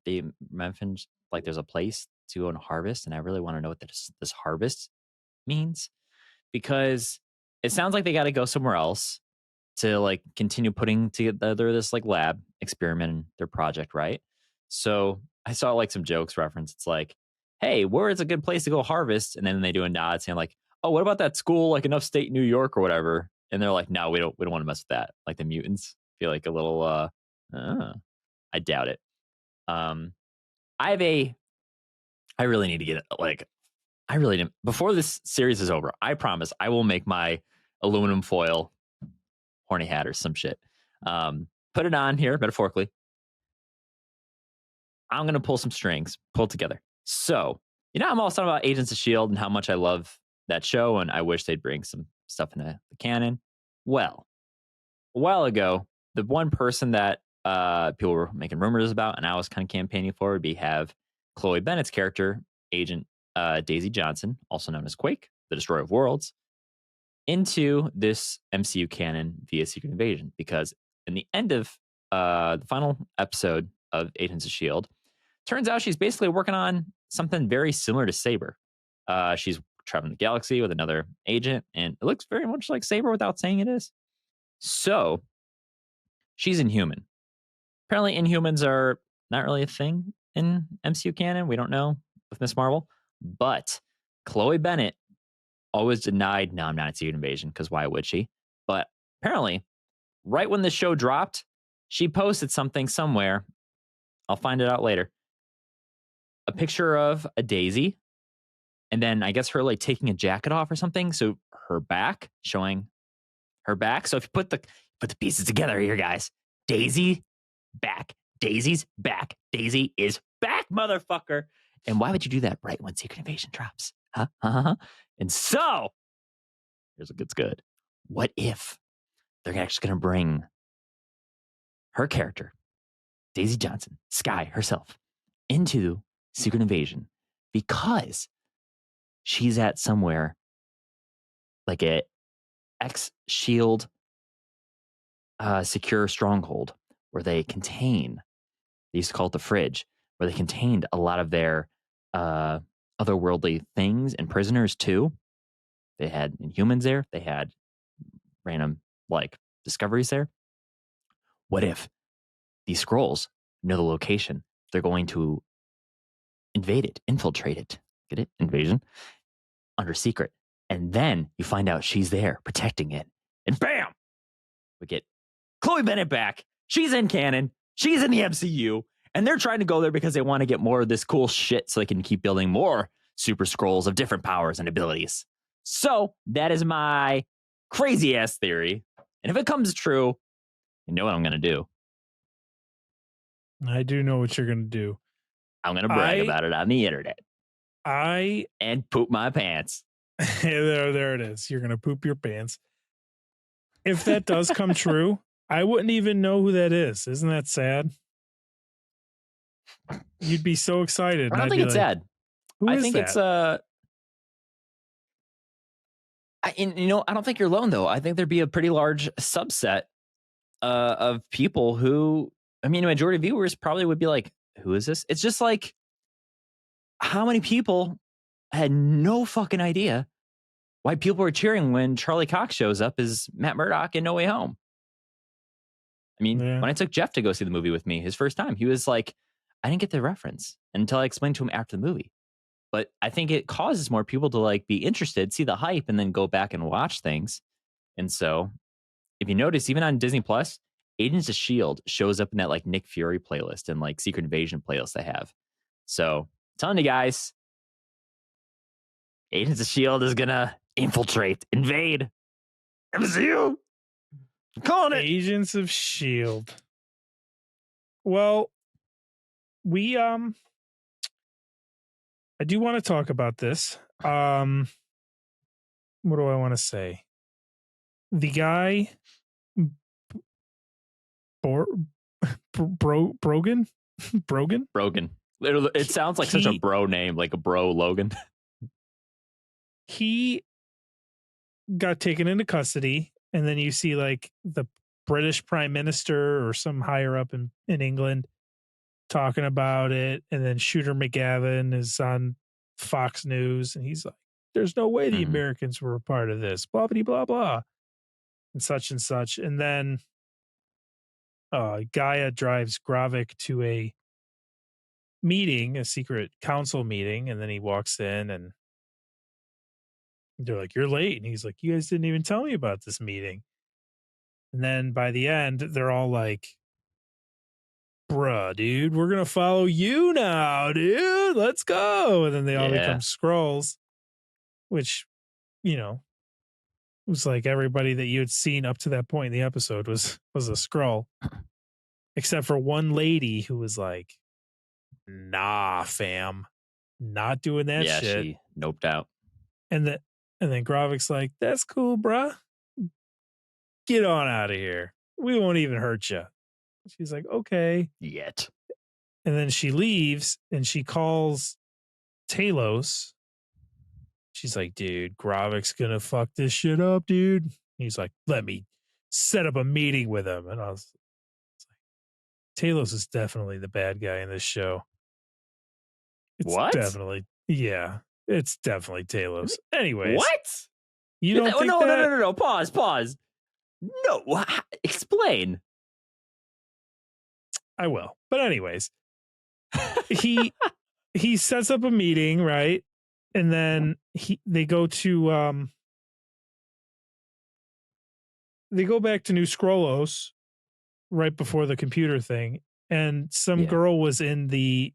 [SPEAKER 1] They mentioned like there's a place to go and harvest, and I really want to know what this harvest means because it sounds like they got to go somewhere else to like continue putting together this like lab experiment in their project, right? So I saw like some jokes reference. It's like, hey, where is a good place to go harvest? And then they do a nod saying like, oh, what about that school like in upstate New York or whatever? And they're like, no, we don't want to mess with that. Like the mutants feel like a little I doubt it. I have I really need to get like I really didn't before this series is over. I promise I will make my aluminum foil horny hat or some shit. Put it on here metaphorically. I'm gonna pull some strings, pull it together. So I'm also talking about Agents of Shield and how much I love that show, and I wish they'd bring some stuff into the canon. Well, a while ago, the one person that people were making rumors about, and I was kind of campaigning for, would be have Chloe Bennett's character, Agent Daisy Johnson, also known as Quake, the Destroyer of Worlds, into this MCU canon via Secret Invasion. Because in the end of the final episode of Agents of Shield, turns out she's basically working on something very similar to Saber. She's traveling the galaxy with another agent, and it looks very much like Saber without saying it is. So she's Inhuman. Apparently, Inhumans are not really a thing in MCU canon. We don't know with Miss Marvel, but Chloe Bennett always denied, no, I'm not in Secret Invasion, because why would she? But apparently, right when the show dropped, she posted something somewhere. I'll find it out later. A picture of a Daisy, and then I guess her like taking a jacket off or something. So her back, showing her back. So if you put the pieces together here, guys, Daisy back, Daisy's back, Daisy is back, motherfucker. And why would you do that right when Secret Invasion drops? Huh? And so here's what gets good. What if they're actually going to bring her character, Daisy Johnson, Sky herself, into Secret Invasion because she's at somewhere like a ex-Shield secure stronghold where they contain, they used to call it the fridge, where they contained a lot of their otherworldly things and prisoners too. They had Inhumans there. They had random like discoveries there. What if these Skrulls know the location? They're going to invade it, infiltrate it. Get it? Invasion. Under secret. And then you find out she's there protecting it. And bam! We get Chloe Bennett back. She's in canon. She's in the MCU. And they're trying to go there because they want to get more of this cool shit so they can keep building more Super Skrulls of different powers and abilities. So that is my crazy ass theory. And if it comes true, you know what I'm going to do.
[SPEAKER 2] I do know what you're going to do.
[SPEAKER 1] I'm going to brag about it on the internet. And poop my pants.
[SPEAKER 2] There it is. You're going to poop your pants. If that does come true, I wouldn't even know who that is. Isn't that sad? You'd be so excited.
[SPEAKER 1] I don't think it's sad.
[SPEAKER 2] I think it's
[SPEAKER 1] I don't think you're alone though. I think there'd be a pretty large subset of people who, I mean, a majority of viewers probably would be like, who is this? It's just like, how many people had no fucking idea why people were cheering when Charlie Cox shows up as Matt Murdock in No Way Home? I mean, when I took Jeff to go see the movie with me, his first time, he was like, I didn't get the reference until I explained to him after the movie. But I think it causes more people to like be interested, see the hype, and then go back and watch things. And so if you notice, even on Disney Plus, Agents of S.H.I.E.L.D. shows up in that like Nick Fury playlist and like Secret Invasion playlist they have. So I'm telling you guys, Agents of S.H.I.E.L.D. is gonna invade MCU. I'm calling it.
[SPEAKER 2] Agents of S.H.I.E.L.D. Well, we I do want to talk about this. What do I want to say? The guy Brogan?
[SPEAKER 1] Brogan. It sounds like such a bro name, like a bro Logan.
[SPEAKER 2] He got taken into custody, and then you see like the British Prime Minister or some higher up in England talking about it, and then Shooter McGavin is on Fox News, and he's like, there's no way the Americans were a part of this, blah, blah, blah, blah, and such and such. And then Gaia drives Gravik to a meeting, a secret council meeting, and then he walks in, and they're like, you're late. And he's like, you guys didn't even tell me about this meeting. And then by the end, they're all like, bruh, dude, we're going to follow you now, dude. Let's go. And then they all become Skrulls, which, you know, was like everybody that you had seen up to that point in the episode was a Skrull, except for one lady who was like, nah, fam, not doing that shit.
[SPEAKER 1] Yeah, she noped out.
[SPEAKER 2] And then Gravik's like, that's cool, bruh. Get on out of here. We won't even hurt you. She's like, okay.
[SPEAKER 1] Yet.
[SPEAKER 2] And then she leaves and she calls Talos. She's like, dude, Gravik's gonna fuck this shit up, dude. He's like, let me set up a meeting with him. And I was like, Talos is definitely the bad guy in this show. It's
[SPEAKER 1] what?
[SPEAKER 2] Definitely. Yeah. It's definitely Talos. Anyways.
[SPEAKER 1] What?
[SPEAKER 2] You don't think that?
[SPEAKER 1] No. Pause. No. Explain.
[SPEAKER 2] I will. But anyways, he sets up a meeting, right? And then they go back to New Skrullos right before the computer thing, and some girl was in the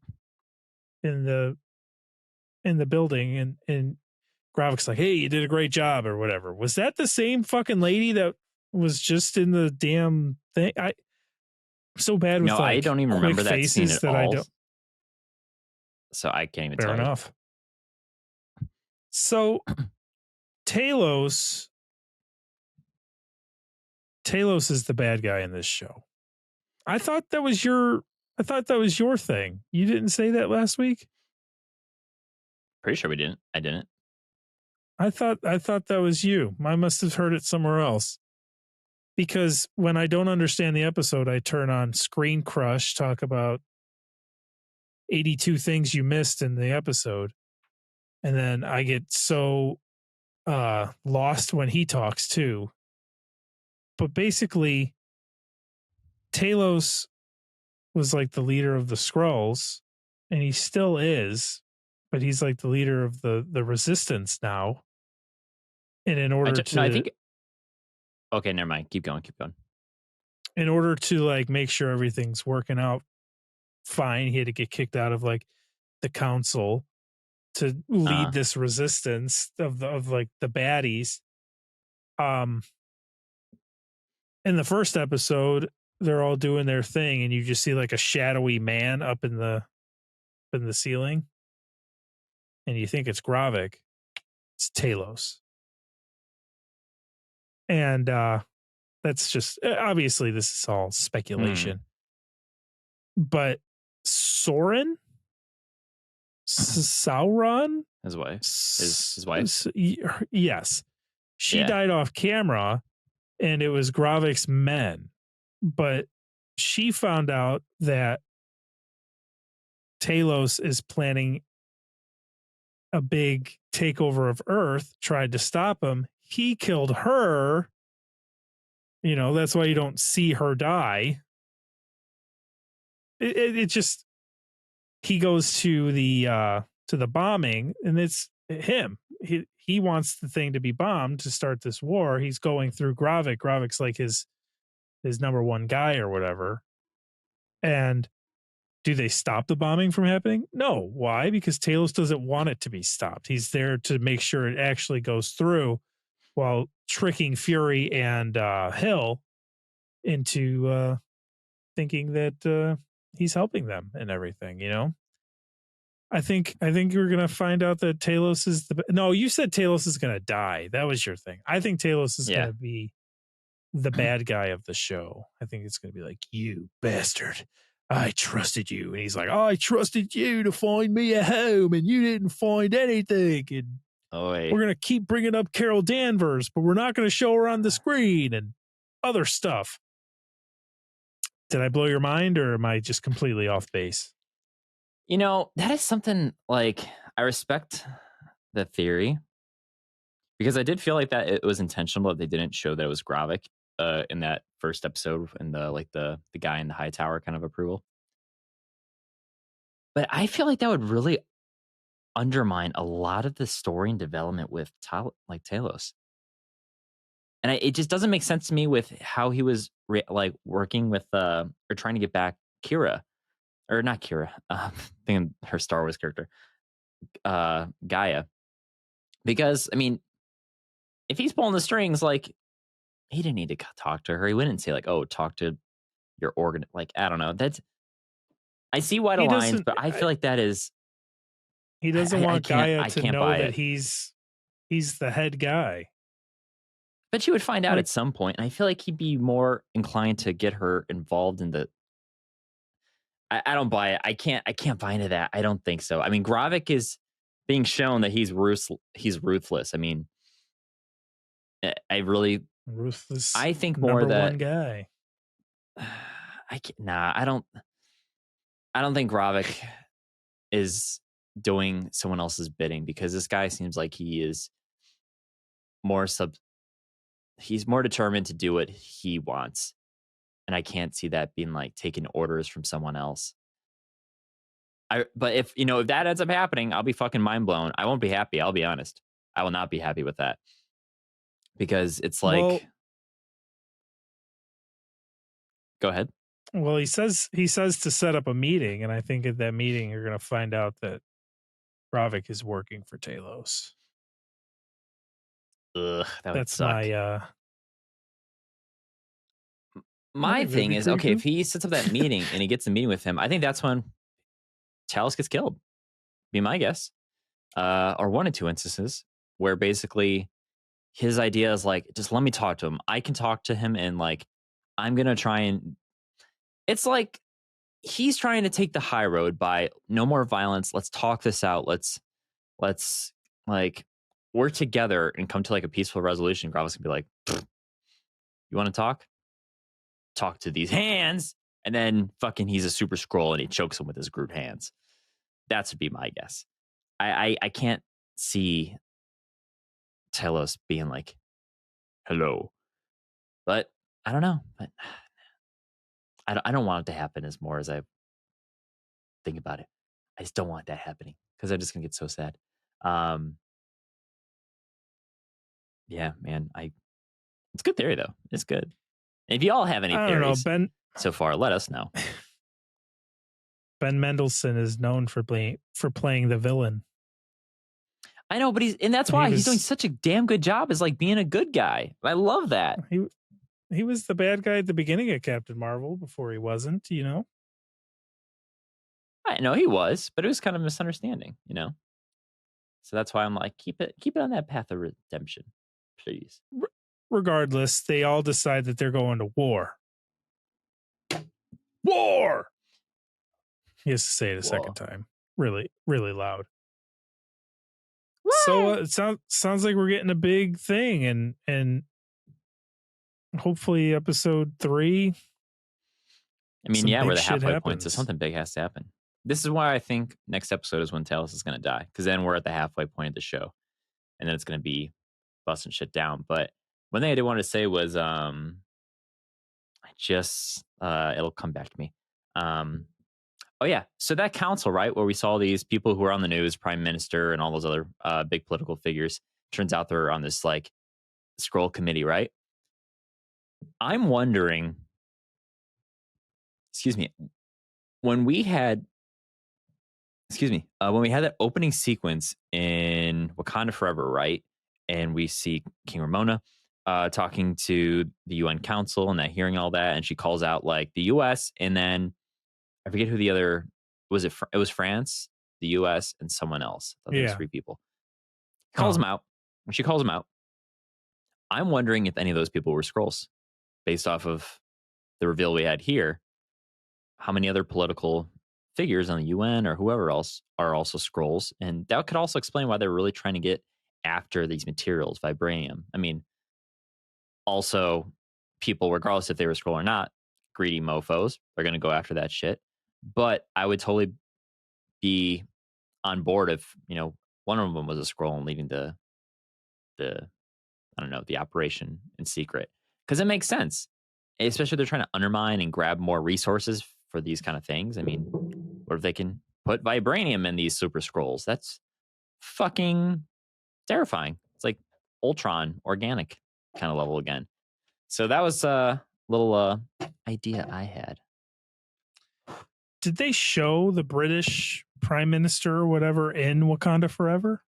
[SPEAKER 2] building, and Gravik's like, hey, you did a great job or whatever. Was that the same fucking lady that was just in the damn thing? I'm so bad with
[SPEAKER 1] I don't even remember that scene at all. So I can't even tell you.
[SPEAKER 2] Fair enough. So Talos is the bad guy in this show. I thought that was your thing. You didn't say that last week?
[SPEAKER 1] Pretty sure we didn't. I didn't.
[SPEAKER 2] I thought that was you. I must have heard it somewhere else. Because when I don't understand the episode, I turn on Screen Crush, talk about 82 things you missed in the episode. And then I get so lost when he talks too. But basically, Talos was like the leader of the Skrulls, and he still is, but he's like the leader of the resistance now. And in order to... No, I think...
[SPEAKER 1] Okay, never mind. Keep going.
[SPEAKER 2] In order to like make sure everything's working out fine, he had to get kicked out of like the council to lead this resistance of the baddies. In the first episode, they're all doing their thing, and you just see like a shadowy man up in the ceiling, and you think it's Gravik. It's Talos. And that's just, obviously this is all speculation. But Sauron,
[SPEAKER 1] his wife, his wife.
[SPEAKER 2] Yes, she died off camera, and it was Gravik's men. But she found out that Talos is planning a big takeover of Earth, tried to stop him. He killed her. You know, that's why you don't see her die. It just, he goes to the bombing, and it's him. He wants the thing to be bombed to start this war. He's going through Gravik. Gravik's like his number one guy or whatever. And do they stop the bombing from happening? No. Why? Because Talos doesn't want it to be stopped. He's there to make sure it actually goes through, while tricking Fury and Hill into thinking that he's helping them and everything, you know? I think we're gonna find out that Talos is no, you said Talos is gonna die. That was your thing. I think Talos is gonna be the bad guy of the show. I think it's gonna be like, you bastard, I trusted you. And he's like, I trusted you to find me a home, and you didn't find anything. And we're going to keep bringing up Carol Danvers, but we're not going to show her on the screen and other stuff. Did I blow your mind, or am I just completely off base?
[SPEAKER 1] You know, that is something, like, I respect the theory, because I did feel like that it was intentional that they didn't show that it was Gravik in that first episode, in the guy in the high tower kind of approval. But I feel like that would really undermine a lot of the story and development with Talos. And it just doesn't make sense to me with how he was working with or trying to get back Kira, or not Kira, thinking her Star Wars character, Gaia. Because I mean, if he's pulling the strings, like, he didn't need to talk to her. He wouldn't say like, "Oh, talk to your organ." Like, I don't know. I see why the lines, but I feel like that is.
[SPEAKER 2] He doesn't want Gaia to know that he's the head guy.
[SPEAKER 1] But you would find out at some point, and I feel like he'd be more inclined to get her involved in the. I don't buy it. I can't buy into that. I don't think so. I mean, Gravik is being shown that he's ruthless. I mean, I really
[SPEAKER 2] ruthless.
[SPEAKER 1] I think more that
[SPEAKER 2] one guy.
[SPEAKER 1] I don't think Gravik is doing someone else's bidding, because this guy seems like he is he's more determined to do what he wants. And I can't see that being like taking orders from someone else. But if that ends up happening, I'll be fucking mind blown. I won't be happy. I'll be honest. I will not be happy with that, because it's like, go ahead.
[SPEAKER 2] Well, he says to set up a meeting, and I think at that meeting you're going to find out that Gravik is working for Talos.
[SPEAKER 1] Ugh, that's
[SPEAKER 2] suck.
[SPEAKER 1] My thing is, okay, if he sets up that meeting and he gets a meeting with him, I think that's when Talos gets killed. Be my guess. Or one of two instances where basically his idea is like, just let me talk to him. I can talk to him, and like, I'm going to try and. It's like he's trying to take the high road by no more violence. Let's talk this out. Let's like work together and come to like a peaceful resolution. Gravik's gonna be like, you want to talk? Talk to these hands. And then fucking he's a super Skrull and he chokes him with his Groot hands. That would be my guess. I can't see Talos being like, hello. But I don't know. But I don't want it to happen as more as I think about it. I just don't want that happening, because I'm just gonna get so sad. Yeah, man. It's a good theory though. It's good. And if you all have any theories so far, let us know.
[SPEAKER 2] Ben Mendelsohn is known for playing the villain.
[SPEAKER 1] I know, but that's why he's doing such a damn good job as like being a good guy. I love that.
[SPEAKER 2] He was the bad guy at the beginning of Captain Marvel before he wasn't,
[SPEAKER 1] I know he was, but it was kind of a misunderstanding, So that's why I'm like, keep it on that path of redemption, please.
[SPEAKER 2] Regardless, they all decide that they're going to war. War! He has to say it a second time. Really, really loud. What? So it sounds like we're getting a big thing, and hopefully episode 3.
[SPEAKER 1] I mean, yeah, we're the halfway point, so something big has to happen. This is why I think next episode is when Talos is going to die, because then we're at the halfway point of the show, and then it's going to be busting shit down. But one thing I did want to say was, I just it'll come back to me. Oh yeah, so that council, right, where we saw these people who are on the news, prime minister, and all those other big political figures. Turns out they're on this like scroll committee, right? I'm wondering. Excuse me. When we had when we had that opening sequence in Wakanda Forever, right? And we see King Ramona talking to the UN Council and that hearing all that, and she calls out like the US, and then I forget who the other was. It was France, the US, and someone else. I thought there was 3 people. Calls them out. When she calls them out, I'm wondering if any of those people were Skrulls, based off of the reveal we had here. How many other political figures on the UN or whoever else are also Skrulls? And that could also explain why they're really trying to get after these materials, vibranium. I mean, also people, regardless if they were Skrull or not, greedy mofos, they're going to go after that shit. But I would totally be on board if, one of them was a Skrull and leading the I don't know, the operation in secret. Because it makes sense. Especially if they're trying to undermine and grab more resources for these kind of things. I mean, what if they can put vibranium in these super Skrulls? That's fucking terrifying. It's like Ultron organic kind of level again. So that was a little idea I had.
[SPEAKER 2] Did they show the British prime minister or whatever in Wakanda Forever?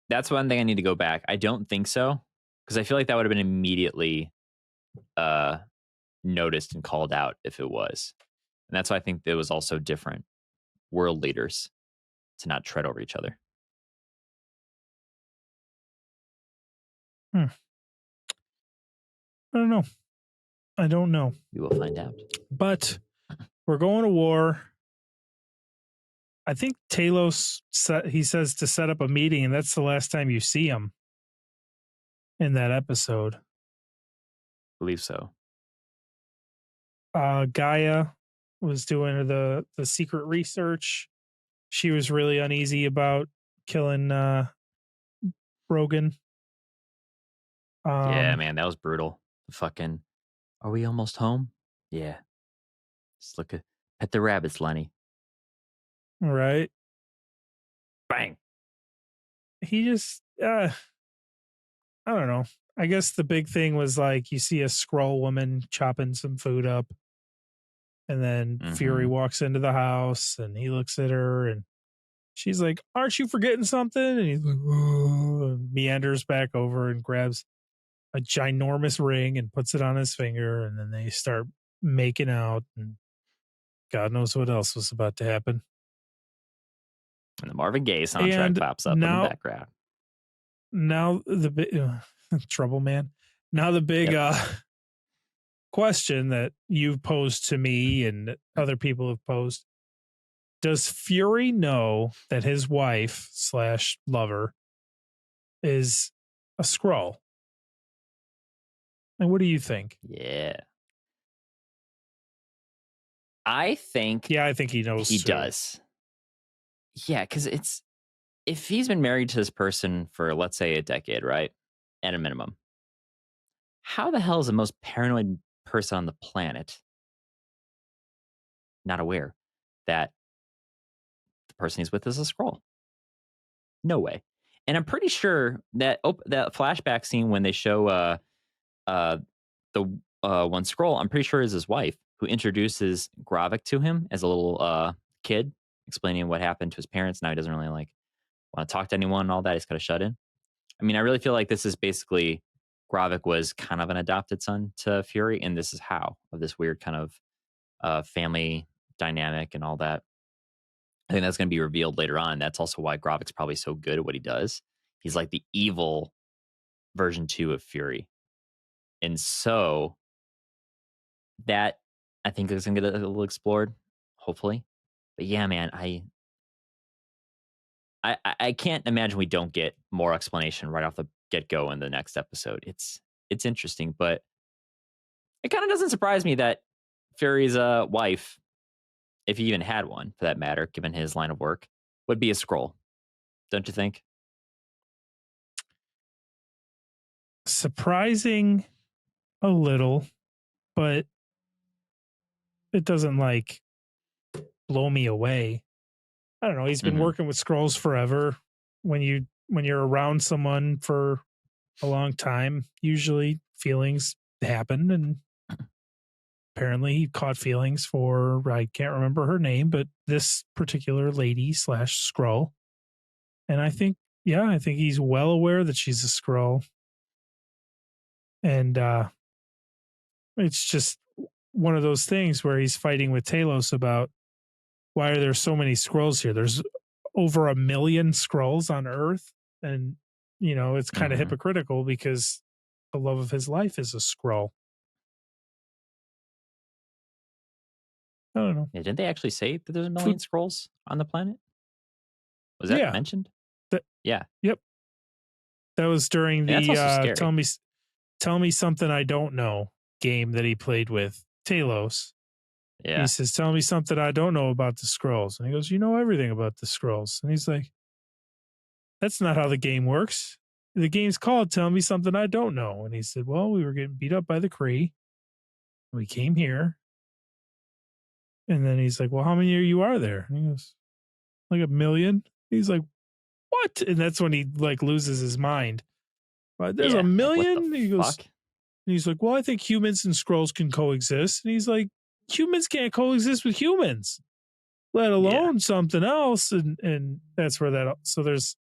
[SPEAKER 1] That's one thing I need to go back. I don't think so, because I feel like that would have been immediately noticed and called out if it was. And that's why I think it was also different world leaders to not tread over each other.
[SPEAKER 2] I don't know.
[SPEAKER 1] We will find out.
[SPEAKER 2] But we're going to war. I think Talos, he says to set up a meeting, and that's the last time you see him in that episode.
[SPEAKER 1] I believe so.
[SPEAKER 2] Gaia was doing the secret research. She was really uneasy about killing Rogan.
[SPEAKER 1] Yeah, man, that was brutal. Fucking, are we almost home? Yeah. Just look at the rabbits, Lenny.
[SPEAKER 2] Right.
[SPEAKER 1] Bang.
[SPEAKER 2] He just, I don't know. I guess the big thing was like you see a Skrull woman chopping some food up, and then Fury walks into the house and he looks at her and she's like, "Aren't you forgetting something?" And he's like, "Oh," and meanders back over and grabs a ginormous ring and puts it on his finger, and then they start making out, and God knows what else was about to happen.
[SPEAKER 1] And the Marvin Gaye soundtrack pops up in the background.
[SPEAKER 2] Now the big Trouble Man. Now the big question that you've posed to me and other people have posed: does Fury know that his wife / lover is a Skrull? And what do you think?
[SPEAKER 1] Yeah. I think
[SPEAKER 2] he knows.
[SPEAKER 1] He does. Yeah, because if he's been married to this person for, let's say, a decade, right? At a minimum. How the hell is the most paranoid person on the planet not aware that the person he's with is a Skrull? No way. And I'm pretty sure that that flashback scene when they show the one Skrull, I'm pretty sure is his wife, who introduces Gravik to him as a little kid, explaining what happened to his parents. Now he doesn't really want to talk to anyone and all that. He's kind of shut in. I mean, I really feel like this is basically Gravik was kind of an adopted son to Fury, and this is how of this weird kind of family dynamic and all that. I think that's going to be revealed later on. That's also why Gravik's probably so good at what he does. He's like the evil version 2 of Fury. And so that I think is going to get a little explored, hopefully. But yeah, man, I can't imagine we don't get more explanation right off the get-go in the next episode. It's interesting, but it kind of doesn't surprise me that Fury's wife if he even had one for that matter, given his line of work, would be a Skrull. Don't you think?
[SPEAKER 2] Surprising a little, but it doesn't like blow me away. I don't know. He's been working with Skrulls forever. When you're around someone for a long time, usually feelings happen, and apparently he caught feelings for, I can't remember her name, but this particular lady / Skrull. And I think he's well aware that she's a Skrull. And it's just one of those things where he's fighting with Talos about why are there so many Skrulls here? There's over 1 million Skrulls on Earth. And, it's kind of hypocritical because the love of his life is a Skrull. I don't know.
[SPEAKER 1] Yeah, didn't they actually say that there's 1 million Skrulls on the planet? Was that mentioned? Yeah.
[SPEAKER 2] Yep. That was during the
[SPEAKER 1] scary.
[SPEAKER 2] Tell Me Something I Don't Know game that he played with Talos.
[SPEAKER 1] Yeah.
[SPEAKER 2] He says, tell me something I don't know about the Skrulls. And he goes, you know everything about the Skrulls. And he's like, that's not how the game works. The game's called Tell Me Something I Don't Know. And he said, well, we were getting beat up by the Kree. We came here. And then he's like, well, how many of you are there? And he goes, like 1 million. He's like, what? And that's when he like loses his mind. But there's 1 million?
[SPEAKER 1] Like,
[SPEAKER 2] he goes, and he's like, well, I think humans and Skrulls can coexist. And he's like, humans can't coexist with humans, let alone something else. And that's where so there's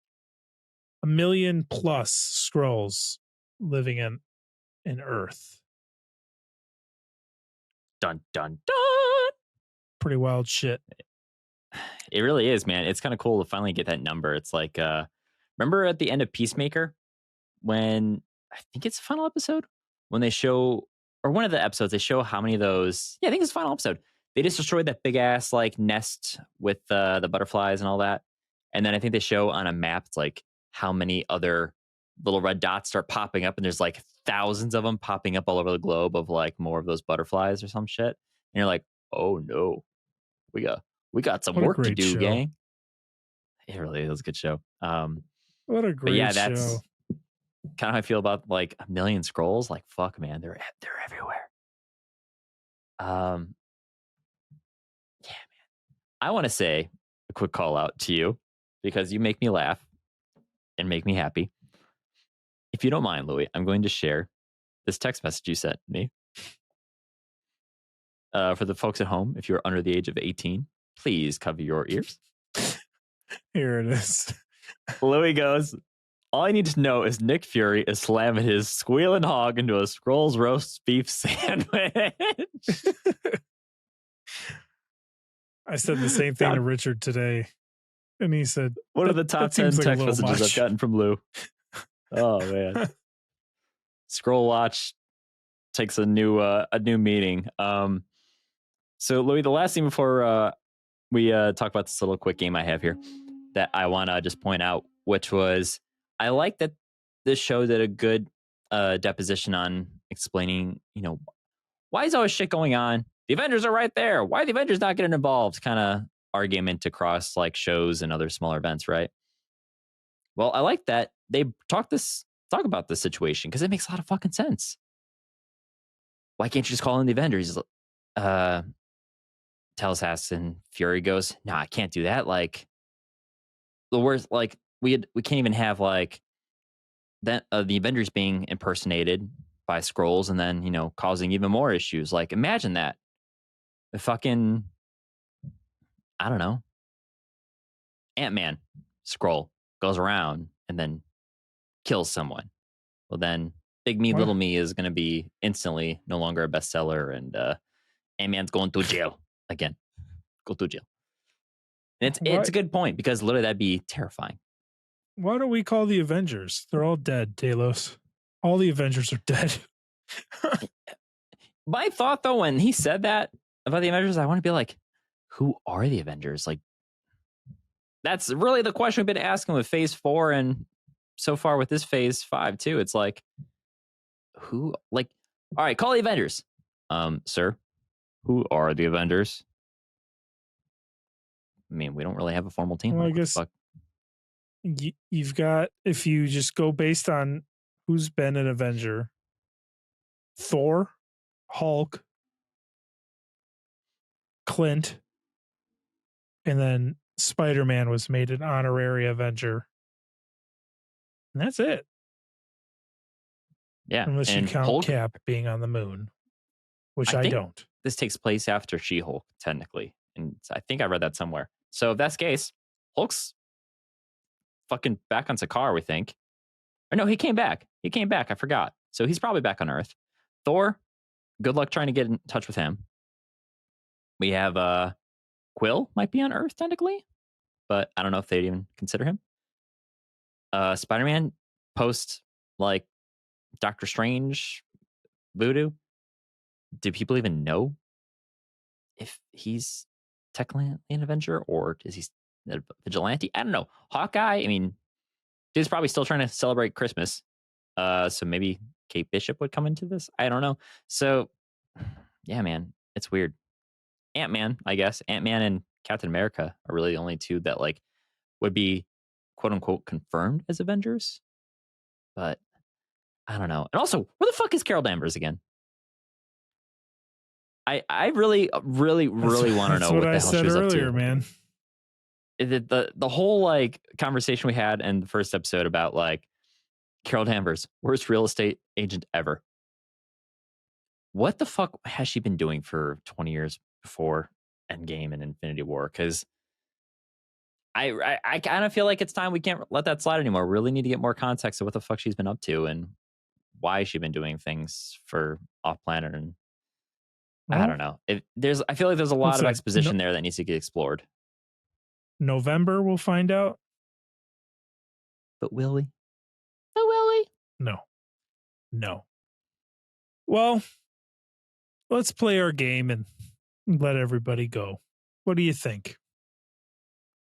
[SPEAKER 2] 1 million plus Skrulls living in Earth.
[SPEAKER 1] Dun, dun, dun.
[SPEAKER 2] Pretty wild shit.
[SPEAKER 1] It really is, man. It's kind of cool to finally get that number. It's like, remember at the end of Peacemaker when I think it's the final episode when they show, or one of the episodes, they show how many of those. Yeah, I think it's the final episode. They just destroyed that big ass like nest with the butterflies and all that. And then I think they show on a map, it's like how many other little red dots start popping up, and there's like thousands of them popping up all over the globe of like more of those butterflies or some shit. And you're like, oh no, we got some work to do, gang. It really is a good show.
[SPEAKER 2] What a great show.
[SPEAKER 1] That's kind of how I feel about like 1 million Skrulls. Like, fuck, man, they're everywhere. Yeah, man. I want to say a quick call out to you because you make me laugh and make me happy. If you don't mind, Louis, I'm going to share this text message you sent me. For the folks at home, if you're under the age of 18, please cover your ears.
[SPEAKER 2] Here it is.
[SPEAKER 1] Louis goes, all I need to know is Nick Fury is slamming his squealing hog into a Skrulls roast beef sandwich.
[SPEAKER 2] I said the same thing to Richard today. And he said,
[SPEAKER 1] one of the top 10
[SPEAKER 2] like
[SPEAKER 1] text messages I've gotten from Lou. Oh, man. Skrull Watch takes a new meaning. So, Louis, the last thing before we talk about this little quick game I have here that I want to just point out, which was I like that this show did a good deposition on explaining, why is all this shit going on? The Avengers are right there. Why are the Avengers not getting involved? Kind of argument across like shows and other smaller events, right? Well, I like that they talk about this situation because it makes a lot of fucking sense. Why can't you just call in the Avengers? Talos asks, and Fury goes, "No, I can't do that. Like the worst, like we can't even have like that the Avengers being impersonated by Skrulls and then causing even more issues. Like imagine that the fucking I don't know Ant-Man Skrull goes around and then kills someone. Well, then Big Me, Little Me is going to be instantly no longer a bestseller, and Ant-Man's going to jail again. Go to jail. And it's a good point because literally that'd be terrifying.
[SPEAKER 2] Why don't we call the Avengers? They're all dead, Talos. All the Avengers are dead.
[SPEAKER 1] My thought, though, when he said that about the Avengers, I want to be like, who are the Avengers? Like, that's really the question we've been asking with Phase 4 and so far with this Phase 5, too. It's like, who, like, all right, call the Avengers. Sir, who are the Avengers? I mean, we don't really have a formal team.
[SPEAKER 2] Well, I
[SPEAKER 1] Like, what the
[SPEAKER 2] guess
[SPEAKER 1] fuck?
[SPEAKER 2] you've got, if you just go based on who's been an Avenger, Thor, Hulk, Clint, and then Spider-Man was made an honorary Avenger. And that's it.
[SPEAKER 1] Yeah,
[SPEAKER 2] Unless you
[SPEAKER 1] and
[SPEAKER 2] count
[SPEAKER 1] Hulk.
[SPEAKER 2] Cap being on the moon, which I
[SPEAKER 1] think
[SPEAKER 2] don't.
[SPEAKER 1] This takes place after She-Hulk, technically, and I think I read that somewhere. So if that's the case, Hulk's fucking back on Sakaar, we think. Or no, he came back. He came back. I forgot. So he's probably back on Earth. Thor, good luck trying to get in touch with him. We have Quill might be on Earth technically, but I don't know if they'd even consider him. Spider-Man post like Doctor Strange voodoo. Do people even know if he's technically an Avenger or is he a vigilante? I don't know. Hawkeye, I mean, dude's probably still trying to celebrate Christmas. So maybe Kate Bishop would come into this. I don't know. So yeah, man, it's weird. Ant-Man, I guess. Ant-Man and Captain America are really the only two that like would be quote unquote confirmed as Avengers. But I don't know. And also, where the fuck is Carol Danvers again? I really want to know what the hell she was up to.
[SPEAKER 2] Man.
[SPEAKER 1] The whole like conversation we had in the first episode about like Carol Danvers, worst real estate agent ever. What the fuck has she been doing for 20 years before Endgame and Infinity War? Because I kind of feel like it's time we can't let that slide anymore. We really need to get more context of what the fuck she's been up to and why she's been doing things for off planet. And I don't know. I feel like there's a lot of exposition there that needs to get explored.
[SPEAKER 2] November, we'll find out.
[SPEAKER 1] But will we?
[SPEAKER 2] No. Well, let's play our game and let everybody go. What do you think?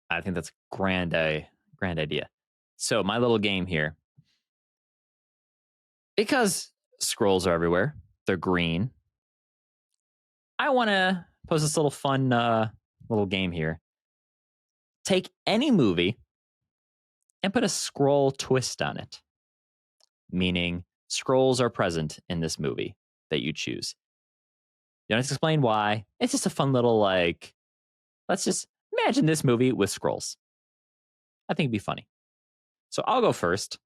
[SPEAKER 1] I think that's a grand idea. So my little game here, because Skrulls are everywhere, they're green. I want to pose this little fun little game here. Take any movie and put a Skrull twist on it. Meaning Skrulls are present in this movie that you choose. You want to explain why? It's just a fun little like, let's just imagine this movie with Skrulls. I think it'd be funny. So I'll go first.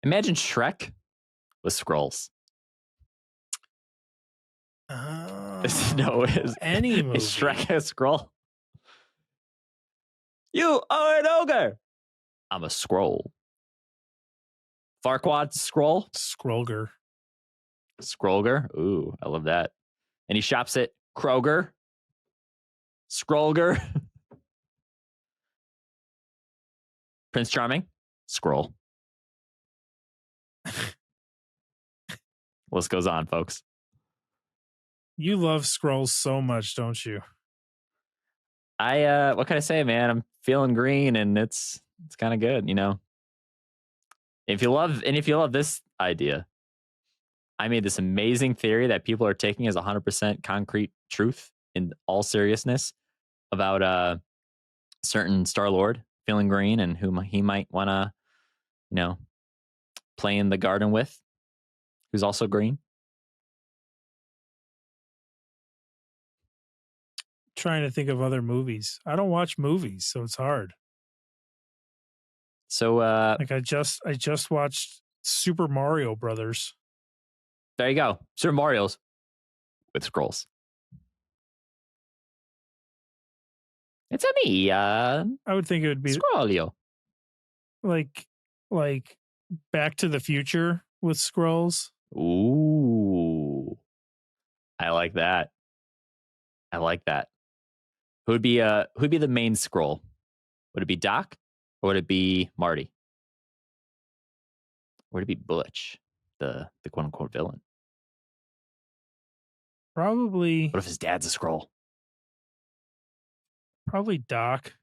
[SPEAKER 1] Imagine Shrek with Skrulls.
[SPEAKER 2] Any movie.
[SPEAKER 1] Is Shrek a Skrull? You are an ogre. I'm a Skrull. Farquaad Skrull? Skrulger. Ooh, I love that. And he shops at Kroger. Skrulger. Prince Charming. Skrull. List goes on, folks.
[SPEAKER 2] You love Skrulls so much, don't you?
[SPEAKER 1] What can I say, man? I'm feeling green and it's kind of good, you know. If you love this idea, I made this amazing theory that people are taking as 100% concrete truth in all seriousness about certain Star-Lord feeling green and whom he might want to, you know, play in the garden with, who's also green.
[SPEAKER 2] Trying to think of other movies. I don't watch movies, so it's hard.
[SPEAKER 1] So
[SPEAKER 2] like I just watched Super Mario Brothers.
[SPEAKER 1] There you go. Super Mario's with Skrulls. It's a me.
[SPEAKER 2] I would think it would be
[SPEAKER 1] Skrullio.
[SPEAKER 2] Like Back to the Future with Skrulls.
[SPEAKER 1] Ooh. I like that. Who'd be the main Skrull? Would it be Doc or would it be Marty? Or would it be Butch, the quote unquote villain?
[SPEAKER 2] Probably.
[SPEAKER 1] What if his dad's a Skrull?
[SPEAKER 2] Probably Doc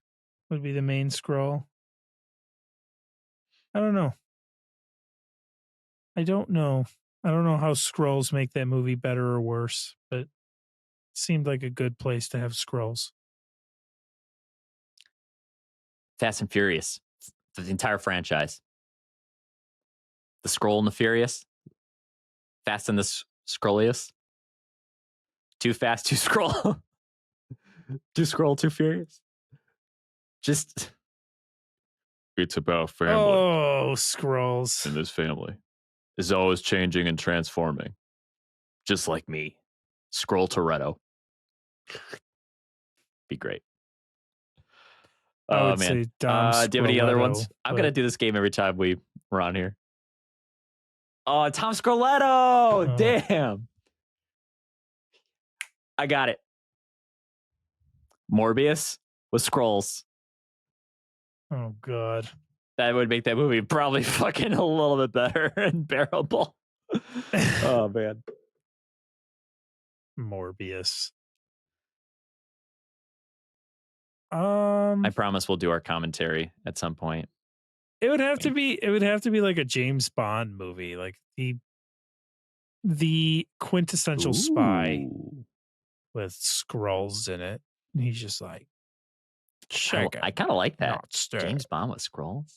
[SPEAKER 2] would be the main Skrull. I don't know how Skrulls make that movie better or worse, but it seemed like a good place to have Skrulls.
[SPEAKER 1] Fast and Furious. The entire franchise. The Skrull and the Furious. Fast and the Skrullious. Too fast, too Skrull. Too Skrull, too Furious. Just... It's about family.
[SPEAKER 2] Oh, Skrulls.
[SPEAKER 1] And this family is always changing and transforming. Just like me. Skrull Toretto. Be great.
[SPEAKER 2] I would say Dom
[SPEAKER 1] do you have any other ones? I'm
[SPEAKER 2] but-
[SPEAKER 1] going to do this game every time we're on here. Oh, Tom Skrulletto. Damn. I got it. Morbius with Skrulls.
[SPEAKER 2] Oh, God.
[SPEAKER 1] That would make that movie probably fucking a little bit better and bearable. Oh, man.
[SPEAKER 2] Morbius.
[SPEAKER 1] I promise we'll do our commentary at some point.
[SPEAKER 2] It would have to be like a James Bond movie, like the quintessential spy with Skrulls in it. And he's just like,
[SPEAKER 1] I kind of like that.
[SPEAKER 2] Monster.
[SPEAKER 1] James Bond with Skrulls.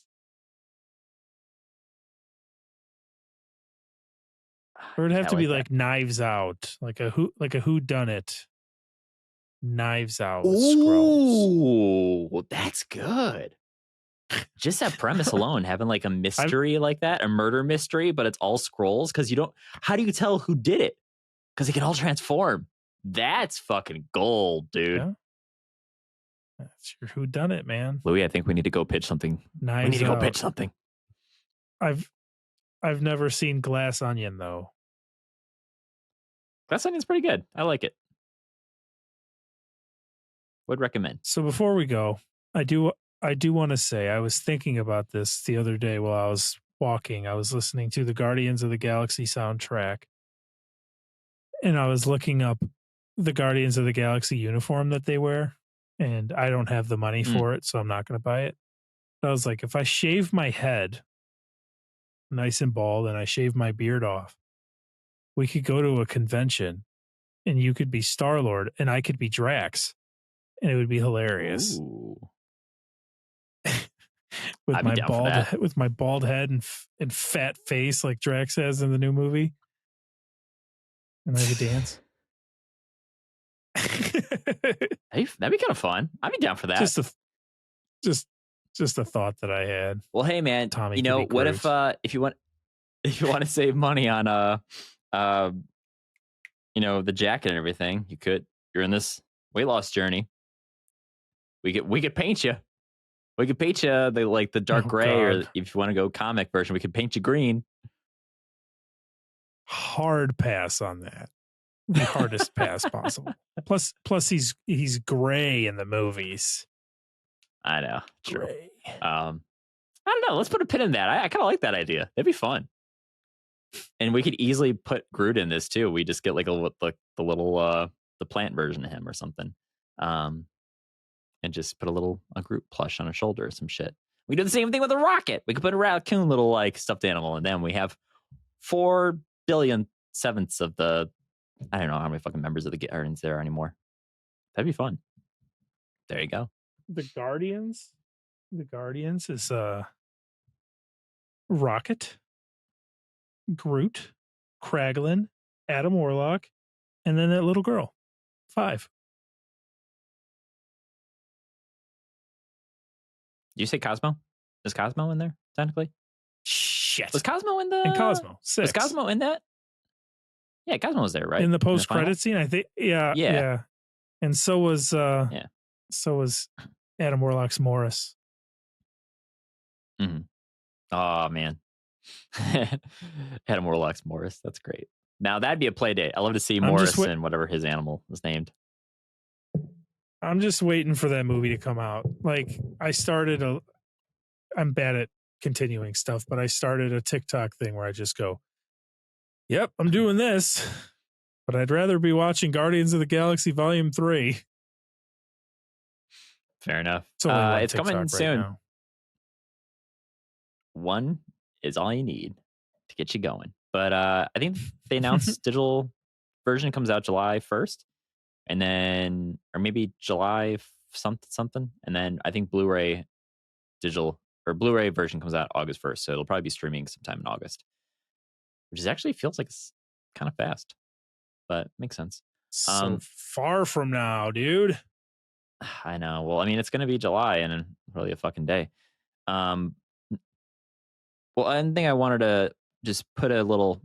[SPEAKER 2] Or it'd have
[SPEAKER 1] I
[SPEAKER 2] to be
[SPEAKER 1] like
[SPEAKER 2] like Knives Out, like a who done it. Knives Out with Skrulls.
[SPEAKER 1] Ooh, that's good. Just that premise alone, having like a mystery like that, a murder mystery, but it's all Skrulls, because you don't. How do you tell who did it? Because they can all transform. That's fucking gold, dude.
[SPEAKER 2] Yeah. That's your who done it, man.
[SPEAKER 1] Louis, I think we need to go pitch something.
[SPEAKER 2] Knives
[SPEAKER 1] We need to go
[SPEAKER 2] Out.
[SPEAKER 1] pitch something.
[SPEAKER 2] I've never seen Glass Onion though.
[SPEAKER 1] Glass Onion's pretty good. I like it. Would recommend.
[SPEAKER 2] So before we go, I do want to say I was thinking about this the other day while I was walking. I was listening to the Guardians of the Galaxy soundtrack, and I was looking up the Guardians of the Galaxy uniform that they wear, and I don't have the money for it, so I'm not going to buy it. But I was like, if I shave my head nice and bald and I shave my beard off, we could go to a convention and you could be Star-Lord and I could be Drax, and it would be hilarious.
[SPEAKER 1] Ooh.
[SPEAKER 2] with
[SPEAKER 1] I'd be
[SPEAKER 2] my
[SPEAKER 1] down for that.
[SPEAKER 2] with my bald head and fat face like Drax has in the new movie, and I could dance.
[SPEAKER 1] Hey, that'd be kind of fun. I'd be down for that.
[SPEAKER 2] Just a thought that I had.
[SPEAKER 1] Well, hey man,
[SPEAKER 2] Tommy
[SPEAKER 1] you know
[SPEAKER 2] could be
[SPEAKER 1] what if you want to save money on the jacket and everything, you're in this weight loss journey. We could paint you. We could paint you the dark gray, or if you want to go comic version, we could paint you green.
[SPEAKER 2] Hard pass on that. The hardest pass possible. Plus he's gray in the movies.
[SPEAKER 1] I know. True.
[SPEAKER 2] Gray.
[SPEAKER 1] I don't know. Let's put a pin in that. I kind of like that idea. It'd be fun. And we could easily put Groot in this too. We just get like the little the plant version of him or something. And just put a Groot plush on his shoulder or some shit. We do the same thing with a rocket. We could put a raccoon little like stuffed animal, and then we have 4 billion sevenths of the, I don't know how many fucking members of the Guardians there are anymore. That'd be fun. There you go.
[SPEAKER 2] The Guardians is Rocket, Groot, Kraglin, Adam Warlock, and then that little girl. 5.
[SPEAKER 1] Did you say Cosmo? Is Cosmo in there, technically?
[SPEAKER 2] Shit.
[SPEAKER 1] Was Cosmo in the...
[SPEAKER 2] And Cosmo. 6.
[SPEAKER 1] Was Cosmo in that? Yeah, Cosmo was there, right?
[SPEAKER 2] In the
[SPEAKER 1] final?
[SPEAKER 2] post-credit scene, I think. Yeah. And so was Adam Warlock's Morris.
[SPEAKER 1] Mm-hmm. Oh, man. Adam Warlock's Morris. That's great. Now, that'd be a play date. I love to see Morris and whatever his animal is named.
[SPEAKER 2] I'm just waiting for that movie to come out. Like, I'm bad at continuing stuff, but I started a TikTok thing where I just go, yep, I'm doing this, but I'd rather be watching Guardians of the Galaxy Volume 3.
[SPEAKER 1] Fair enough.
[SPEAKER 2] It's
[SPEAKER 1] coming soon.
[SPEAKER 2] Now.
[SPEAKER 1] 1 is all you need to get you going. But I think they announced digital version comes out July 1st. And then, or maybe July something. And then I think Blu-ray digital or Blu-ray version comes out August 1st. So it'll probably be streaming sometime in August, which is actually feels like it's kind of fast, but makes sense.
[SPEAKER 2] So far from now, dude.
[SPEAKER 1] I know. Well, I mean, it's going to be July and really a fucking day. Well, one thing I wanted to just put a little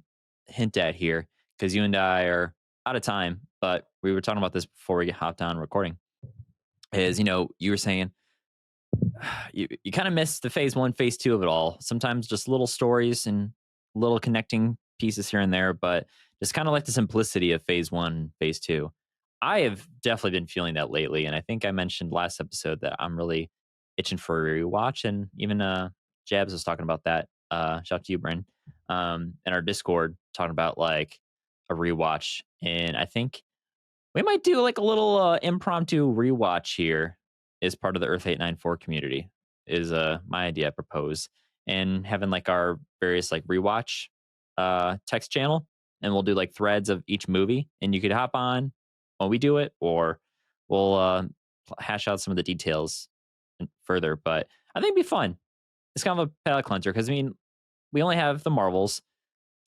[SPEAKER 1] hint at here, because you and I are out of time, but we were talking about this before we hopped on recording, is, you were saying you kind of miss the phase 1, phase 2 of it all. Sometimes just little stories and little connecting pieces here and there, but just kind of like the simplicity of phase 1, phase 2. I have definitely been feeling that lately, and I think I mentioned last episode that I'm really itching for a rewatch, and even Jabs was talking about that. Shout out to you, Bryn, in our Discord, talking about like a rewatch, and I think we might do like a little impromptu rewatch here as part of the Earth 894 community. Is my idea I propose, and having like our various like rewatch text channel, and we'll do like threads of each movie, and you could hop on when we do it, or we'll hash out some of the details further. But I think it'd be fun. It's kind of a palate cleanser, because I mean, we only have the Marvels,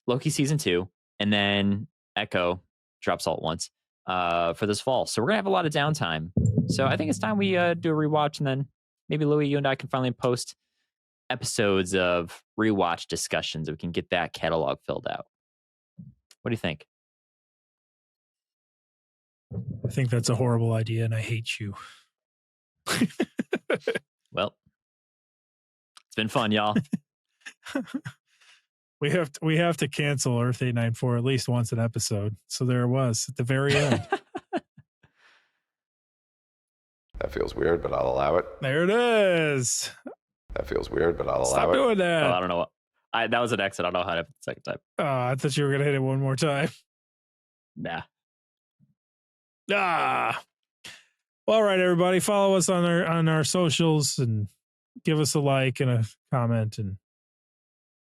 [SPEAKER 1] Loki season 2, and then Echo drops all at once for this fall. So we're gonna have a lot of downtime. So I think it's time we do a rewatch, and then maybe Louis, you and I can finally post episodes of rewatch discussions. We can get that catalog filled out. What do you think?
[SPEAKER 2] I think that's a horrible idea, and I hate you.
[SPEAKER 1] Well, it's been fun, y'all.
[SPEAKER 2] We have to cancel Earth 894 at least once an episode. So there it was at the very end.
[SPEAKER 4] That feels weird, but I'll allow it.
[SPEAKER 2] There it is.
[SPEAKER 4] That feels weird, but I'll allow
[SPEAKER 2] Stop
[SPEAKER 4] it.
[SPEAKER 2] doing that.
[SPEAKER 1] I don't know. That was an exit. I don't know how to hit it the second time.
[SPEAKER 2] I thought you were gonna hit it one more time.
[SPEAKER 1] Nah.
[SPEAKER 2] Well, all right, everybody. Follow us on our socials, and give us a like and a comment, and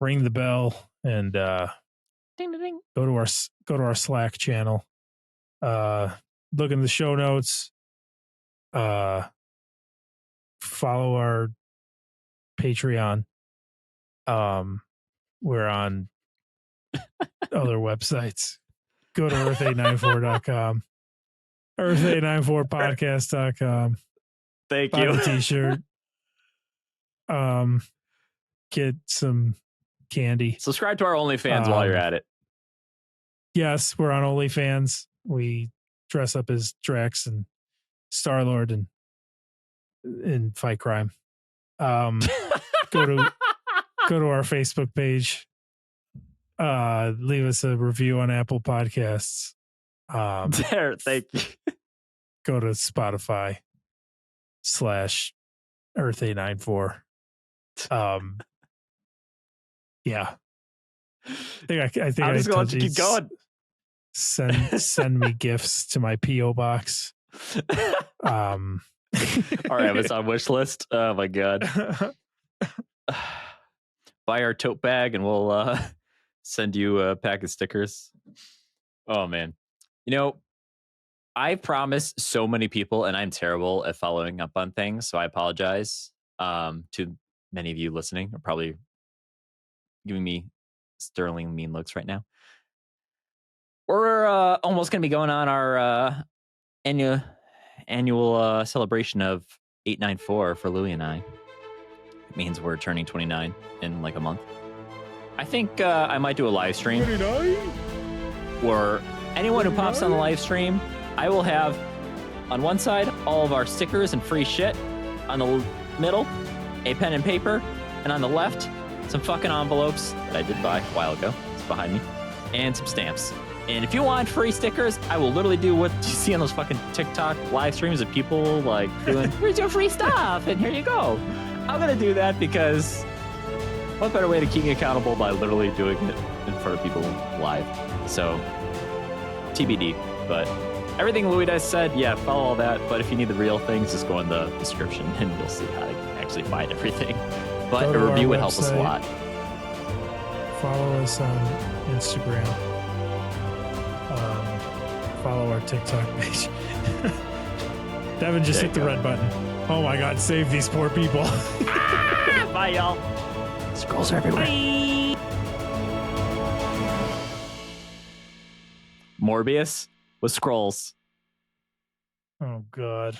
[SPEAKER 2] ring the bell, and
[SPEAKER 1] Ding, ding, ding.
[SPEAKER 2] go to our Slack channel. Look in the show notes. Follow our Patreon. We're on other websites. Go to earth894.com, earth894podcast.com.
[SPEAKER 1] Thank
[SPEAKER 2] Buy
[SPEAKER 1] you.
[SPEAKER 2] the t-shirt. Get some candy.
[SPEAKER 1] Subscribe to our OnlyFans while you're at it.
[SPEAKER 2] Yes, we're on OnlyFans. We dress up as Drax and Star-Lord and fight crime. Go to our Facebook page. Leave us a review on Apple Podcasts.
[SPEAKER 1] There, thank you.
[SPEAKER 2] Go to Spotify /Earth894. Yeah. I think
[SPEAKER 1] I'm just going to keep going.
[SPEAKER 2] Send me gifts to my PO box.
[SPEAKER 1] Our Amazon wish list. Oh my god. Buy our tote bag and we'll send you a pack of stickers. Oh man. I promised so many people, and I'm terrible at following up on things, so I apologize to many of you listening. Are probably giving me sterling mean looks right now. We're almost going to be going on our annual celebration of 894 for Louie and I. It means we're turning 29 in like a month. I think I might do a live stream where anyone who pops on the live stream, I will have on one side all of our stickers and free shit, on the middle a pen and paper, and on the left some fucking envelopes that I did buy a while ago. It's behind me, and some stamps. And if you want free stickers, I will literally do what you see on those fucking TikTok live streams of people like doing, here's your free stuff, and here you go. I'm going to do that because what better way to keep me accountable by literally doing it in front of people live. So, TBD. But everything Louis Dice said, yeah, follow all that. But if you need the real things, just go in the description and you'll see how to actually find everything. But a review would help us a lot.
[SPEAKER 2] Follow us on Instagram. Follow our TikTok page. Devin just hit the red button. Oh my God, save these poor people.
[SPEAKER 1] Bye, y'all. Skrulls are everywhere.
[SPEAKER 2] Bye.
[SPEAKER 1] Morbius with Skrulls.
[SPEAKER 2] Oh, God.